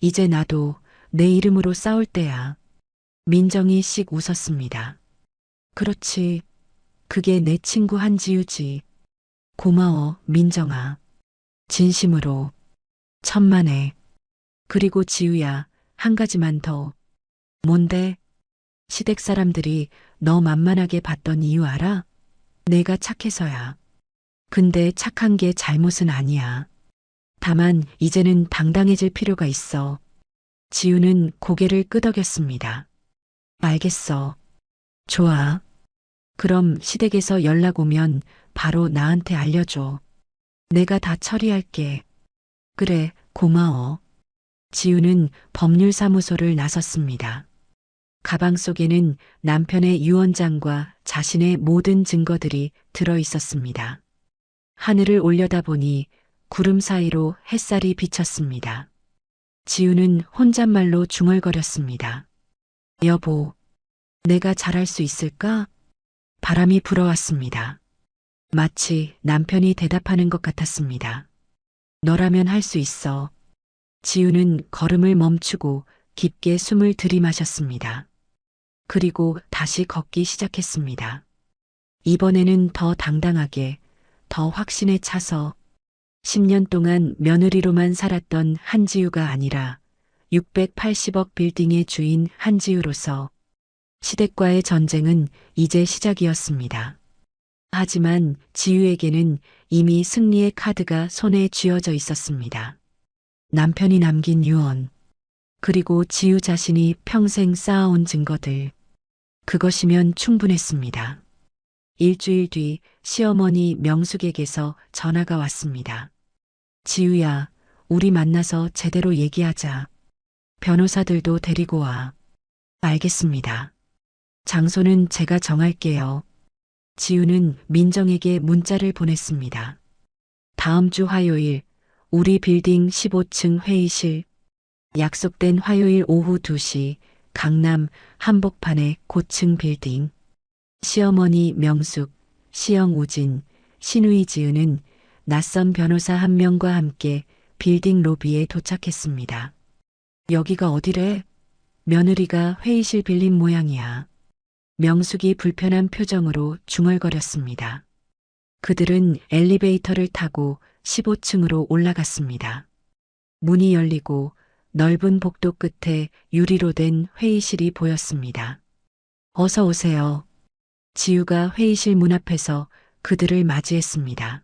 [SPEAKER 2] 이제 나도 내 이름으로 싸울 때야. 민정이 씩 웃었습니다. 그렇지. 그게 내 친구 한지우지. 고마워, 민정아. 진심으로. 천만에. 그리고 지우야, 한 가지만 더. 뭔데? 시댁 사람들이 너 만만하게 봤던 이유 알아? 내가 착해서야. 근데 착한 게 잘못은 아니야. 다만 이제는 당당해질 필요가 있어. 지우는 고개를 끄덕였습니다. 알겠어. 좋아. 그럼 시댁에서 연락 오면 바로 나한테 알려줘. 내가 다 처리할게. 그래, 고마워. 지우는 법률사무소를 나섰습니다. 가방 속에는 남편의 유언장과 자신의 모든 증거들이 들어 있었습니다. 하늘을 올려다보니 구름 사이로 햇살이 비쳤습니다. 지우는 혼잣말로 중얼거렸습니다. 여보, 내가 잘할 수 있을까? 바람이 불어왔습니다. 마치 남편이 대답하는 것 같았습니다. 너라면 할 수 있어. 지우는 걸음을 멈추고 깊게 숨을 들이마셨습니다. 그리고 다시 걷기 시작했습니다. 이번에는 더 당당하게, 더 확신에 차서 10년 동안 며느리로만 살았던 한지우가 아니라 680억 빌딩의 주인 한지우로서 시댁과의 전쟁은 이제 시작이었습니다. 하지만 지우에게는 이미 승리의 카드가 손에 쥐어져 있었습니다. 남편이 남긴 유언, 그리고 지우 자신이 평생 쌓아온 증거들. 그것이면 충분했습니다. 일주일 뒤 시어머니 명숙에게서 전화가 왔습니다. 지우야, 우리 만나서 제대로 얘기하자. 변호사들도 데리고 와. 알겠습니다. 장소는 제가 정할게요. 지우는 민정에게 문자를 보냈습니다. 다음 주 화요일, 우리 빌딩 15층 회의실. 약속된 화요일 오후 2시, 강남 한복판의 고층 빌딩. 시어머니 명숙, 시영 우진, 시누이 지은은 낯선 변호사 한 명과 함께 빌딩 로비에 도착했습니다. 여기가 어디래? 며느리가 회의실 빌린 모양이야. 명숙이 불편한 표정으로 중얼거렸습니다. 그들은 엘리베이터를 타고 15층으로 올라갔습니다. 문이 열리고 넓은 복도 끝에 유리로 된 회의실이 보였습니다. 어서 오세요. 지우가 회의실 문 앞에서 그들을 맞이했습니다.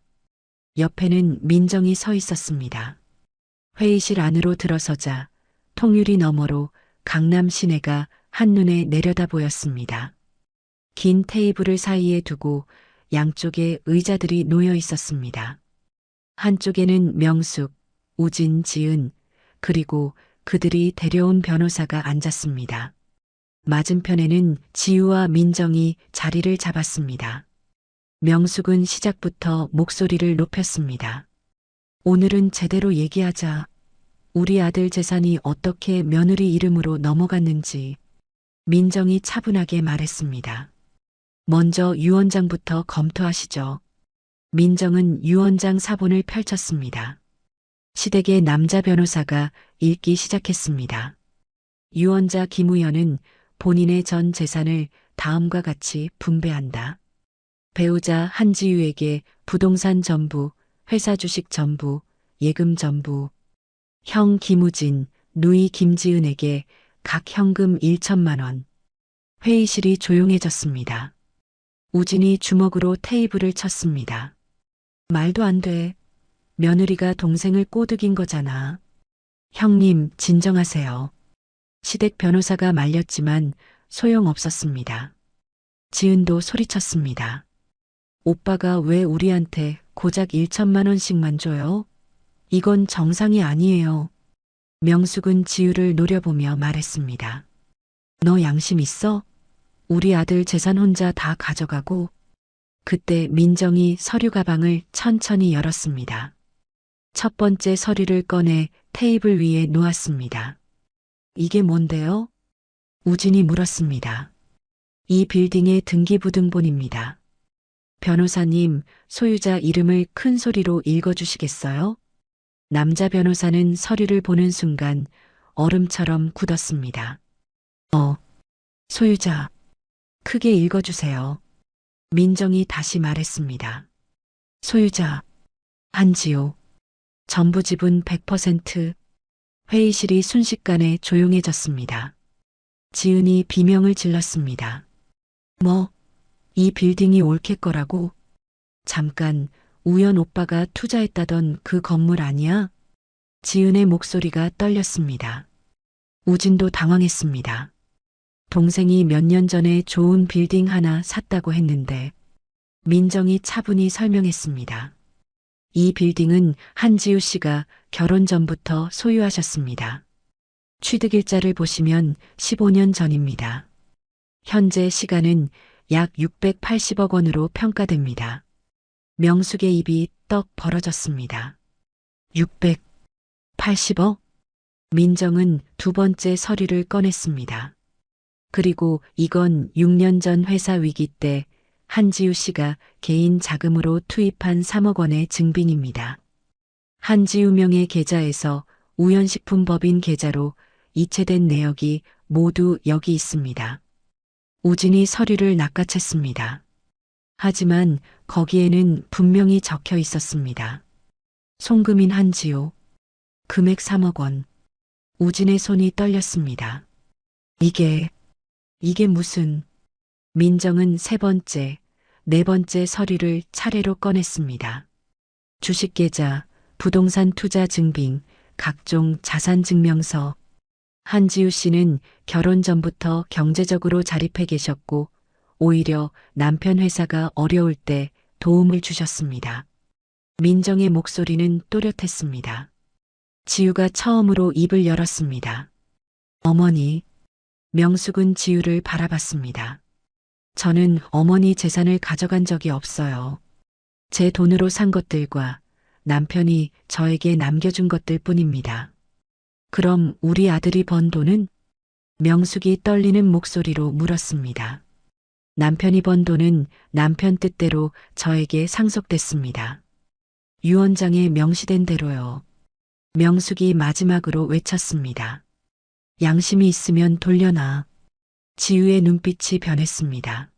[SPEAKER 2] 옆에는 민정이 서 있었습니다. 회의실 안으로 들어서자 통유리 너머로 강남 시내가 한눈에 내려다 보였습니다. 긴 테이블을 사이에 두고 양쪽에 의자들이 놓여 있었습니다. 한쪽에는 명숙, 우진, 지은, 그리고 그들이 데려온 변호사가 앉았습니다. 맞은편에는 지우와 민정이 자리를 잡았습니다. 명숙은 시작부터 목소리를 높였습니다. 오늘은 제대로 얘기하자. 우리 아들 재산이 어떻게 며느리 이름으로 넘어갔는지. 민정이 차분하게 말했습니다. 먼저 유 원장부터 검토하시죠. 민정은 유 원장 사본을 펼쳤습니다. 시댁의 남자 변호사가 읽기 시작했습니다. 유언자 김우현은 본인의 전 재산을 다음과 같이 분배한다. 배우자 한지유에게 부동산 전부, 회사 주식 전부, 예금 전부. 형 김우진, 누이 김지은에게 각 현금 1천만 원. 회의실이 조용해졌습니다. 우진이 주먹으로 테이블을 쳤습니다. 말도 안 돼. 며느리가 동생을 꼬드긴 거잖아. 형님, 진정하세요. 시댁 변호사가 말렸지만 소용없었습니다. 지은도 소리쳤습니다. 오빠가 왜 우리한테 고작 1천만 원씩만 줘요? 이건 정상이 아니에요. 명숙은 지우를 노려보며 말했습니다. 너 양심 있어? 우리 아들 재산 혼자 다 가져가고. 그때 민정이 서류 가방을 천천히 열었습니다. 첫 번째 서류를 꺼내 테이블 위에 놓았습니다. 이게 뭔데요? 우진이 물었습니다. 이 빌딩의 등기부등본입니다. 변호사님, 소유자 이름을 큰 소리로 읽어주시겠어요? 남자 변호사는 서류를 보는 순간 얼음처럼 굳었습니다. 소유자. 크게 읽어주세요. 민정이 다시 말했습니다. 소유자. 한지호. 전부 지분 100%. 회의실이 순식간에 조용해졌습니다. 지은이 비명을 질렀습니다. 뭐? 이 빌딩이 올케 거라고? 잠깐, 우연 오빠가 투자했다던 그 건물 아니야? 지은의 목소리가 떨렸습니다. 우진도 당황했습니다. 동생이 몇 년 전에 좋은 빌딩 하나 샀다고 했는데 민정이 차분히 설명했습니다. 이 빌딩은 한지우 씨가 결혼 전부터 소유하셨습니다. 취득일자를 보시면 15년 전입니다. 현재 시가는 약 680억 원으로 평가됩니다. 명숙의 입이 떡 벌어졌습니다. 680억? 민정은 두 번째 서류를 꺼냈습니다. 그리고 이건 6년 전 회사 위기 때 한지우 씨가 개인 자금으로 투입한 3억 원의 증빙입니다. 한지우 명의 계좌에서 우연식품법인 계좌로 이체된 내역이 모두 여기 있습니다. 우진이 서류를 낚아챘습니다. 하지만 거기에는 분명히 적혀 있었습니다. 송금인 한지우. 금액 3억 원. 우진의 손이 떨렸습니다. 이게 무슨... 민정은 세 번째, 네 번째 서류를 차례로 꺼냈습니다. 주식계좌, 부동산 투자 증빙, 각종 자산 증명서. 한지우 씨는 결혼 전부터 경제적으로 자립해 계셨고 오히려 남편 회사가 어려울 때 도움을 주셨습니다. 민정의 목소리는 또렷했습니다. 지우가 처음으로 입을 열었습니다. 어머니. 명숙은 지우를 바라봤습니다. 저는 어머니 재산을 가져간 적이 없어요. 제 돈으로 산 것들과 남편이 저에게 남겨준 것들 뿐입니다. 그럼 우리 아들이 번 돈은? 명숙이 떨리는 목소리로 물었습니다. 남편이 번 돈은 남편 뜻대로 저에게 상속됐습니다. 유 원장에 명시된 대로요. 명숙이 마지막으로 외쳤습니다. 양심이 있으면 돌려놔. 지우의 눈빛이 변했습니다.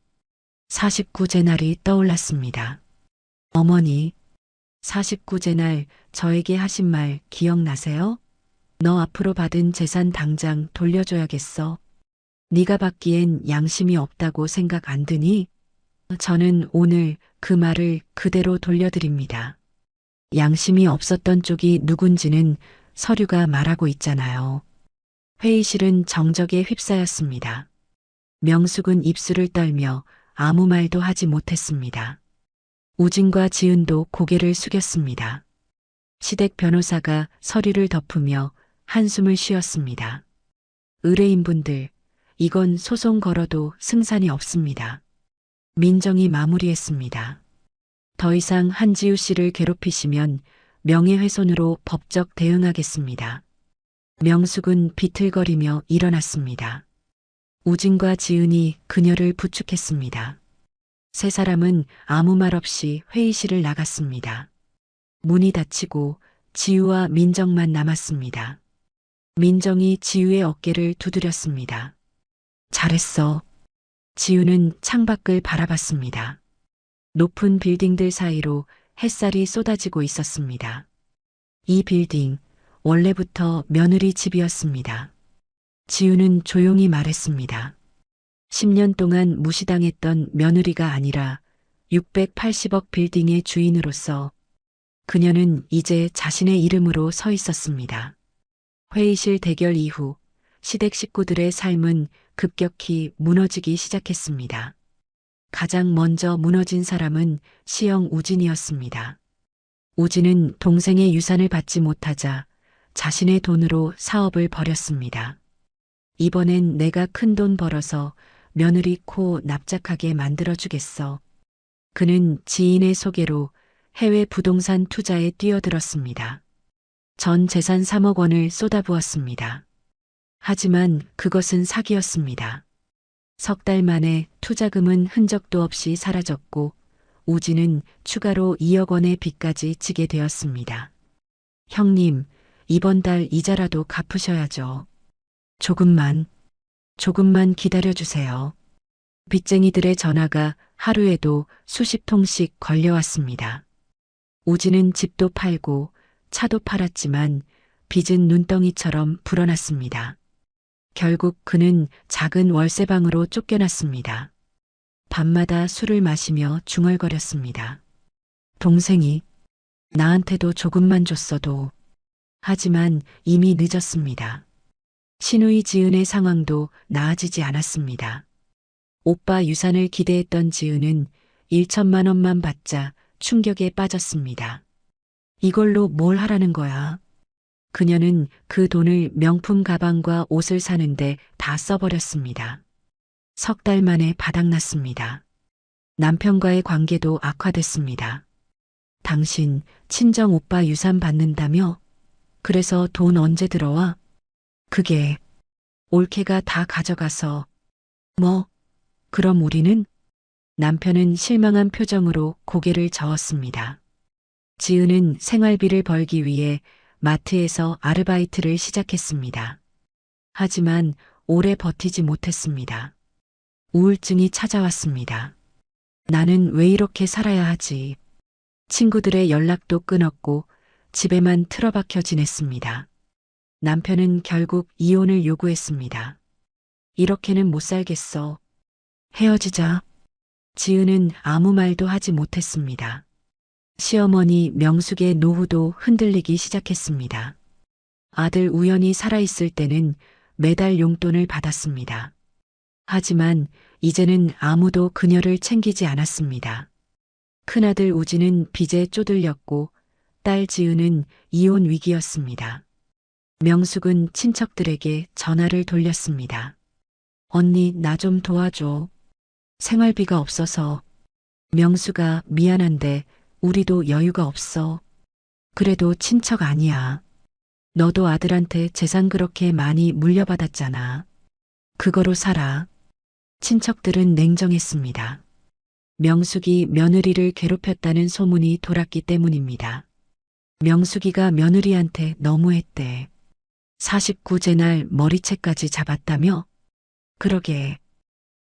[SPEAKER 2] 49제 날이 떠올랐습니다. 어머니, 49제 날 저에게 하신 말 기억나세요? 너 앞으로 받은 재산 당장 돌려줘야겠어. 네가 받기엔 양심이 없다고 생각 안 드니? 저는 오늘 그 말을 그대로 돌려드립니다. 양심이 없었던 쪽이 누군지는 서류가 말하고 있잖아요. 회의실은 정적에 휩싸였습니다. 명숙은 입술을 떨며 아무 말도 하지 못했습니다. 우진과 지은도 고개를 숙였습니다. 시댁 변호사가 서류를 덮으며 한숨을 쉬었습니다. 의뢰인분들, 이건 소송 걸어도 승산이 없습니다. 민정이 마무리했습니다. 더 이상 한지우 씨를 괴롭히시면 명예훼손으로 법적 대응하겠습니다. 명숙은 비틀거리며 일어났습니다. 우진과 지은이 그녀를 부축했습니다. 세 사람은 아무 말 없이 회의실을 나갔습니다. 문이 닫히고 지우와 민정만 남았습니다. 민정이 지우의 어깨를 두드렸습니다. 잘했어. 지우는 창밖을 바라봤습니다. 높은 빌딩들 사이로 햇살이 쏟아지고 있었습니다. 이 빌딩, 원래부터 며느리 집이었습니다. 지우는 조용히 말했습니다. 10년 동안 무시당했던 며느리가 아니라 680억 빌딩의 주인으로서 그녀는 이제 자신의 이름으로 서 있었습니다. 회의실 대결 이후 시댁 식구들의 삶은 급격히 무너지기 시작했습니다. 가장 먼저 무너진 사람은 시영 우진이었습니다. 우진은 동생의 유산을 받지 못하자 자신의 돈으로 사업을 벌였습니다. 이번엔 내가 큰 돈 벌어서 며느리 코 납작하게 만들어주겠어. 그는 지인의 소개로 해외 부동산 투자에 뛰어들었습니다. 전 재산 3억 원을 쏟아부었습니다. 하지만 그것은 사기였습니다. 석 달 만에 투자금은 흔적도 없이 사라졌고 우진은 추가로 2억 원의 빚까지 지게 되었습니다. 형님, 이번 달 이자라도 갚으셔야죠. 조금만 기다려주세요. 빚쟁이들의 전화가 하루에도 수십 통씩 걸려왔습니다. 우진은 집도 팔고 차도 팔았지만 빚은 눈덩이처럼 불어났습니다. 결국 그는 작은 월세방으로 쫓겨났습니다. 밤마다 술을 마시며 중얼거렸습니다. 동생이 나한테도 조금만 줬어도. 하지만 이미 늦었습니다. 신우이 지은의 상황도 나아지지 않았습니다. 오빠 유산을 기대했던 지은은 1천만 원만 받자 충격에 빠졌습니다. 이걸로 뭘 하라는 거야? 그녀는 그 돈을 명품 가방과 옷을 사는데 다 써버렸습니다. 석 달 만에 바닥났습니다. 남편과의 관계도 악화됐습니다. 당신 친정 오빠 유산 받는다며? 그래서 돈 언제 들어와? 그게 올케가 다 가져가서. 뭐? 그럼 우리는? 남편은 실망한 표정으로 고개를 저었습니다. 지은은 생활비를 벌기 위해 마트에서 아르바이트를 시작했습니다. 하지만 오래 버티지 못했습니다. 우울증이 찾아왔습니다. 나는 왜 이렇게 살아야 하지? 친구들의 연락도 끊었고 집에만 틀어박혀 지냈습니다. 남편은 결국 이혼을 요구했습니다. 이렇게는 못 살겠어. 헤어지자. 지은은 아무 말도 하지 못했습니다. 시어머니 명숙의 노후도 흔들리기 시작했습니다. 아들 우연히 살아있을 때는 매달 용돈을 받았습니다. 하지만 이제는 아무도 그녀를 챙기지 않았습니다. 큰아들 우진은 빚에 쪼들렸고 딸 지은은 이혼 위기였습니다. 명숙은 친척들에게 전화를 돌렸습니다. 언니, 나 좀 도와줘. 생활비가 없어서. 명수가 미안한데 우리도 여유가 없어. 그래도 친척 아니야. 너도 아들한테 재산 그렇게 많이 물려받았잖아. 그거로 살아. 친척들은 냉정했습니다. 명숙이 며느리를 괴롭혔다는 소문이 돌았기 때문입니다. 명숙이가 며느리한테 너무했대. 49제 날 머리채까지 잡았다며? 그러게.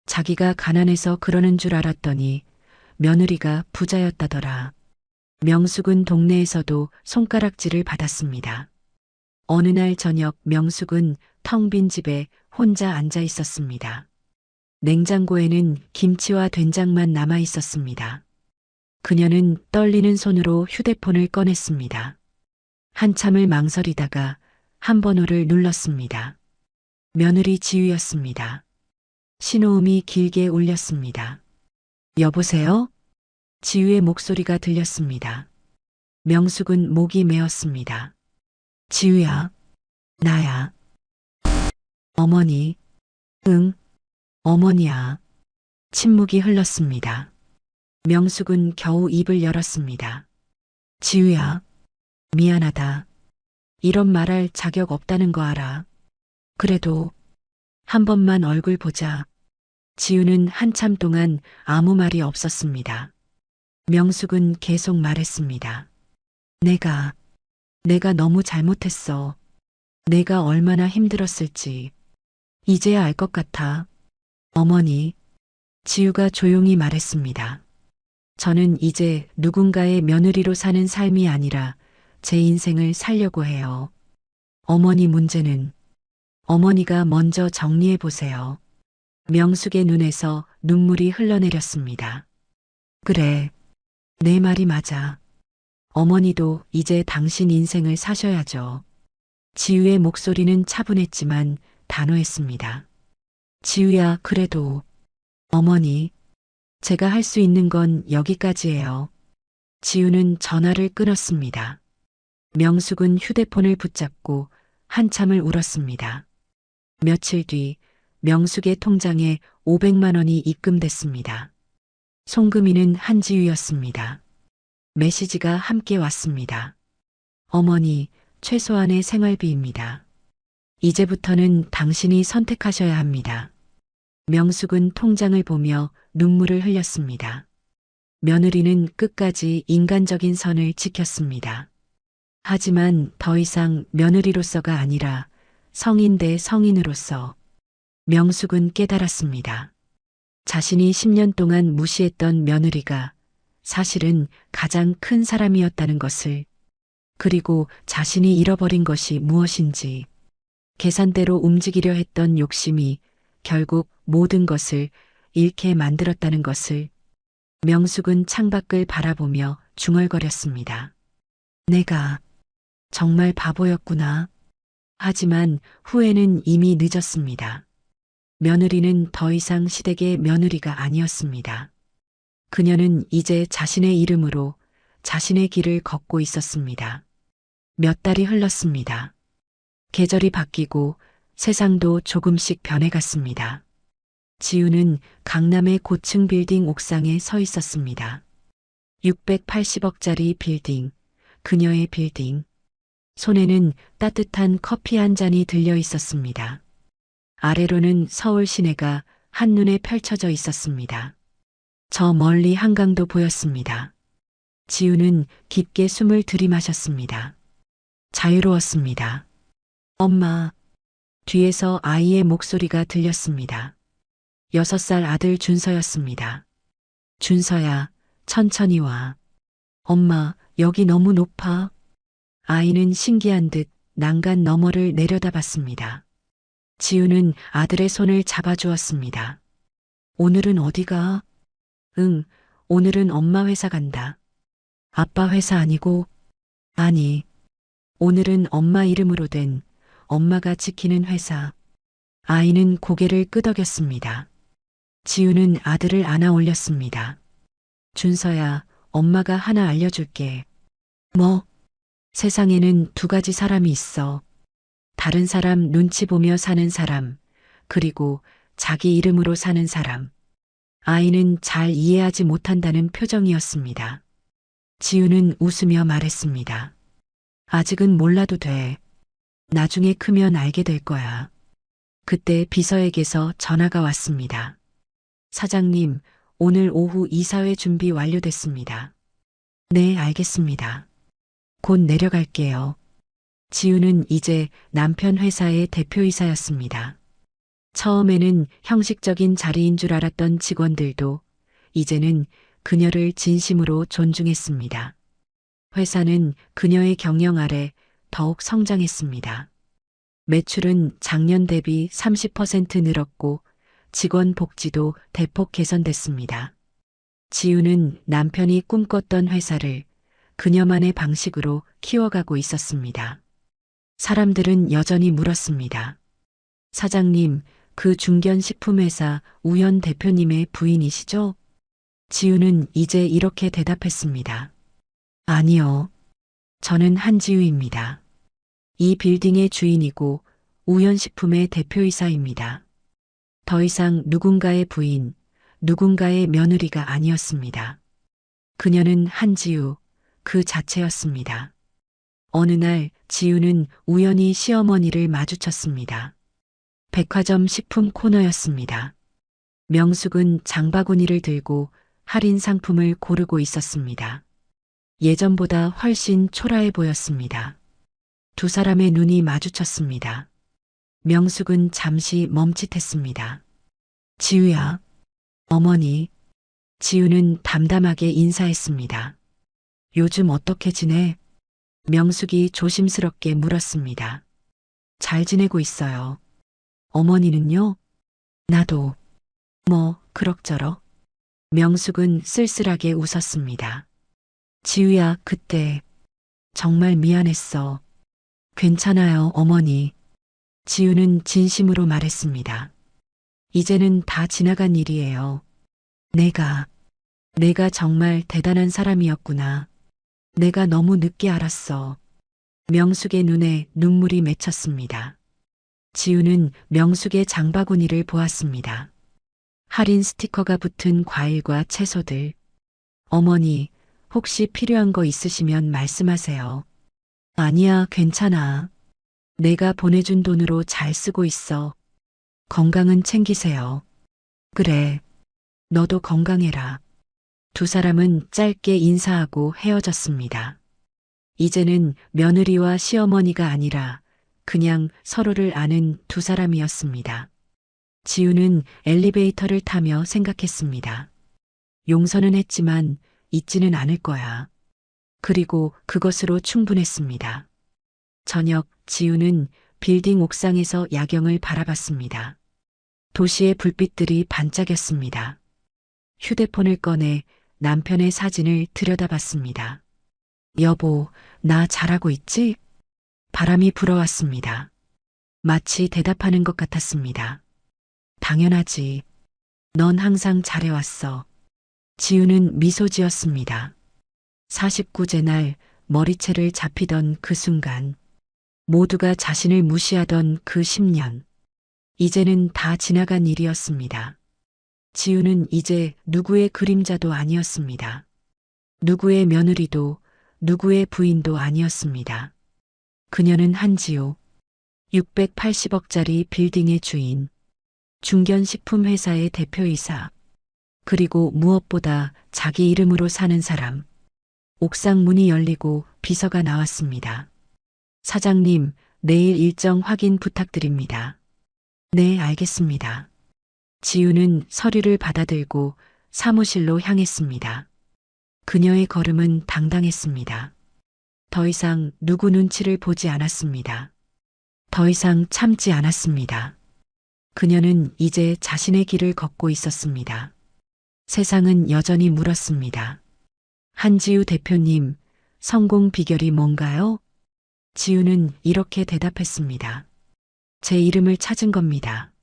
[SPEAKER 2] 자기가 가난해서 그러는 줄 알았더니 며느리가 부자였다더라. 명숙은 동네에서도 손가락질을 받았습니다. 어느 날 저녁 명숙은 텅 빈 집에 혼자 앉아 있었습니다. 냉장고에는 김치와 된장만 남아 있었습니다. 그녀는 떨리는 손으로 휴대폰을 꺼냈습니다. 한참을 망설이다가 한 번호를 눌렀습니다. 며느리 지우였습니다. 신호음이 길게 울렸습니다. 여보세요? 지우의 목소리가 들렸습니다. 명숙은 목이 메었습니다. 지우야, 나야. 어머니. 응, 어머니야. 침묵이 흘렀습니다. 명숙은 겨우 입을 열었습니다. 지우야, 미안하다. 이런 말할 자격 없다는 거 알아. 그래도 한 번만 얼굴 보자. 지우는 한참 동안 아무 말이 없었습니다. 명숙은 계속 말했습니다. 내가 너무 잘못했어. 내가 얼마나 힘들었을지. 이제야 알 것 같아. 어머니, 지우가 조용히 말했습니다. 저는 이제 누군가의 며느리로 사는 삶이 아니라 제 인생을 살려고 해요. 어머니 문제는 어머니가 먼저 정리해 보세요. 명숙의 눈에서 눈물이 흘러내렸습니다. 그래, 내 말이 맞아. 어머니도 이제 당신 인생을 사셔야죠. 지우의 목소리는 차분했지만 단호했습니다. 지우야, 그래도 어머니, 제가 할 수 있는 건 여기까지예요. 지우는 전화를 끊었습니다. 명숙은 휴대폰을 붙잡고 한참을 울었습니다. 며칠 뒤 명숙의 통장에 500만 원이 입금됐습니다. 송금인은 한지우였습니다. 메시지가 함께 왔습니다. 어머니, 최소한의 생활비입니다. 이제부터는 당신이 선택하셔야 합니다. 명숙은 통장을 보며 눈물을 흘렸습니다. 며느리는 끝까지 인간적인 선을 지켰습니다. 하지만 더 이상 며느리로서가 아니라 성인 대 성인으로서 명숙은 깨달았습니다. 자신이 10년 동안 무시했던 며느리가 사실은 가장 큰 사람이었다는 것을, 그리고 자신이 잃어버린 것이 무엇인지, 계산대로 움직이려 했던 욕심이 결국 모든 것을 잃게 만들었다는 것을. 명숙은 창밖을 바라보며 중얼거렸습니다. 내가 정말 바보였구나. 하지만 후회는 이미 늦었습니다. 며느리는 더 이상 시댁의 며느리가 아니었습니다. 그녀는 이제 자신의 이름으로 자신의 길을 걷고 있었습니다. 몇 달이 흘렀습니다. 계절이 바뀌고 세상도 조금씩 변해갔습니다. 지우는 강남의 고층 빌딩 옥상에 서 있었습니다. 680억짜리 빌딩, 그녀의 빌딩. 손에는 따뜻한 커피 한 잔이 들려 있었습니다. 아래로는 서울 시내가 한눈에 펼쳐져 있었습니다. 저 멀리 한강도 보였습니다. 지우는 깊게 숨을 들이마셨습니다. 자유로웠습니다. 엄마, 뒤에서 아이의 목소리가 들렸습니다. 6살 아들 준서였습니다. 준서야, 천천히 와. 엄마, 여기 너무 높아. 아이는 신기한 듯 난간 너머를 내려다봤습니다. 지우는 아들의 손을 잡아주었습니다. 오늘은 어디가? 응, 오늘은 엄마 회사 간다. 아빠 회사 아니고? 아니, 오늘은 엄마 이름으로 된 엄마가 지키는 회사. 아이는 고개를 끄덕였습니다. 지우는 아들을 안아 올렸습니다. 준서야, 엄마가 하나 알려줄게. 뭐? 세상에는 두 가지 사람이 있어. 다른 사람 눈치 보며 사는 사람, 그리고 자기 이름으로 사는 사람. 아이는 잘 이해하지 못한다는 표정이었습니다. 지우는 웃으며 말했습니다. 아직은 몰라도 돼. 나중에 크면 알게 될 거야. 그때 비서에게서 전화가 왔습니다. 사장님, 오늘 오후 이사회 준비 완료됐습니다. 네, 알겠습니다. 곧 내려갈게요. 지우는 이제 남편 회사의 대표이사였습니다. 처음에는 형식적인 자리인 줄 알았던 직원들도 이제는 그녀를 진심으로 존중했습니다. 회사는 그녀의 경영 아래 더욱 성장했습니다. 매출은 작년 대비 30% 늘었고 직원 복지도 대폭 개선됐습니다. 지우는 남편이 꿈꿨던 회사를 그녀만의 방식으로 키워가고 있었습니다. 사람들은 여전히 물었습니다. 사장님, 그 중견식품회사 우현 대표님의 부인이시죠? 지우는 이제 이렇게 대답했습니다. 아니요. 저는 한지우입니다. 이 빌딩의 주인이고 우현식품의 대표이사입니다. 더 이상 누군가의 부인, 누군가의 며느리가 아니었습니다. 그녀는 한지우, 그 자체였습니다. 어느 날 지우는 우연히 시어머니를 마주쳤습니다. 백화점 식품 코너였습니다. 명숙은 장바구니를 들고 할인 상품을 고르고 있었습니다. 예전보다 훨씬 초라해 보였습니다. 두 사람의 눈이 마주쳤습니다. 명숙은 잠시 멈칫했습니다. 지우야, 어머니. 지우는 담담하게 인사했습니다. 요즘 어떻게 지내? 명숙이 조심스럽게 물었습니다. 잘 지내고 있어요. 어머니는요? 나도. 뭐, 그럭저럭. 명숙은 쓸쓸하게 웃었습니다. 지우야, 그때 정말 미안했어. 괜찮아요, 어머니. 지우는 진심으로 말했습니다. 이제는 다 지나간 일이에요. 내가 정말 대단한 사람이었구나. 내가 너무 늦게 알았어. 명숙의 눈에 눈물이 맺혔습니다. 지우는 명숙의 장바구니를 보았습니다. 할인 스티커가 붙은 과일과 채소들. 어머니, 혹시 필요한 거 있으시면 말씀하세요. 아니야, 괜찮아. 내가 보내준 돈으로 잘 쓰고 있어. 건강은 챙기세요. 그래. 너도 건강해라. 두 사람은 짧게 인사하고 헤어졌습니다. 이제는 며느리와 시어머니가 아니라 그냥 서로를 아는 두 사람이었습니다. 지우는 엘리베이터를 타며 생각했습니다. 용서는 했지만 잊지는 않을 거야. 그리고 그것으로 충분했습니다. 저녁, 지우는 빌딩 옥상에서 야경을 바라봤습니다. 도시의 불빛들이 반짝였습니다. 휴대폰을 꺼내 남편의 사진을 들여다봤습니다. 여보, 나 잘하고 있지? 바람이 불어왔습니다. 마치 대답하는 것 같았습니다. 당연하지. 넌 항상 잘해왔어. 지우는 미소 지었습니다. 49제 날 머리채를 잡히던 그 순간, 모두가 자신을 무시하던 그 10년. 이제는 다 지나간 일이었습니다. 지우는 이제 누구의 그림자도 아니었습니다. 누구의 며느리도 누구의 부인도 아니었습니다. 그녀는 한지우, 680억짜리 빌딩의 주인, 중견식품회사의 대표이사, 그리고 무엇보다 자기 이름으로 사는 사람. 옥상 문이 열리고 비서가 나왔습니다. 사장님, 내일 일정 확인 부탁드립니다. 네, 알겠습니다. 지우는 서류를 받아들고 사무실로 향했습니다. 그녀의 걸음은 당당했습니다. 더 이상 누구 눈치를 보지 않았습니다. 더 이상 참지 않았습니다. 그녀는 이제 자신의 길을 걷고 있었습니다. 세상은 여전히 물었습니다. 한지우 대표님, 성공 비결이 뭔가요? 지우는 이렇게 대답했습니다. 제 이름을 찾은 겁니다.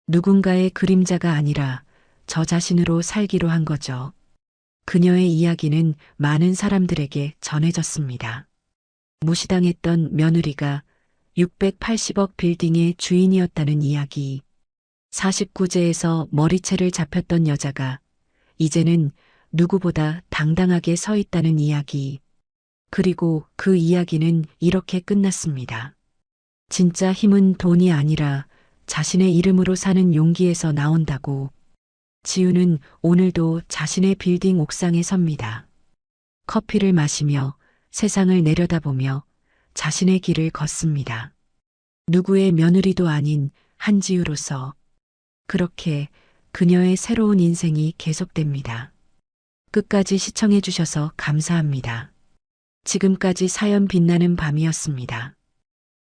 [SPEAKER 2] 누군가의 그림자가 아니라 저 자신으로 살기로 한 거죠. 그녀의 이야기는 많은 사람들에게 전해졌습니다. 무시당했던 며느리가 680억 빌딩의 주인이었다는 이야기. 49제에서 머리채를 잡혔던 여자가 이제는 누구보다 당당하게 서 있다는 이야기. 그리고 그 이야기는 이렇게 끝났습니다. 진짜 힘은 돈이 아니라 자신의 이름으로 사는 용기에서 나온다고. 지우는 오늘도 자신의 빌딩 옥상에 섭니다. 커피를 마시며 세상을 내려다보며 자신의 길을 걷습니다. 누구의 며느리도 아닌 한지우로서. 그렇게 그녀의 새로운 인생이 계속됩니다. 끝까지 시청해 주셔서 감사합니다. 지금까지 사연 빛나는 밤이었습니다.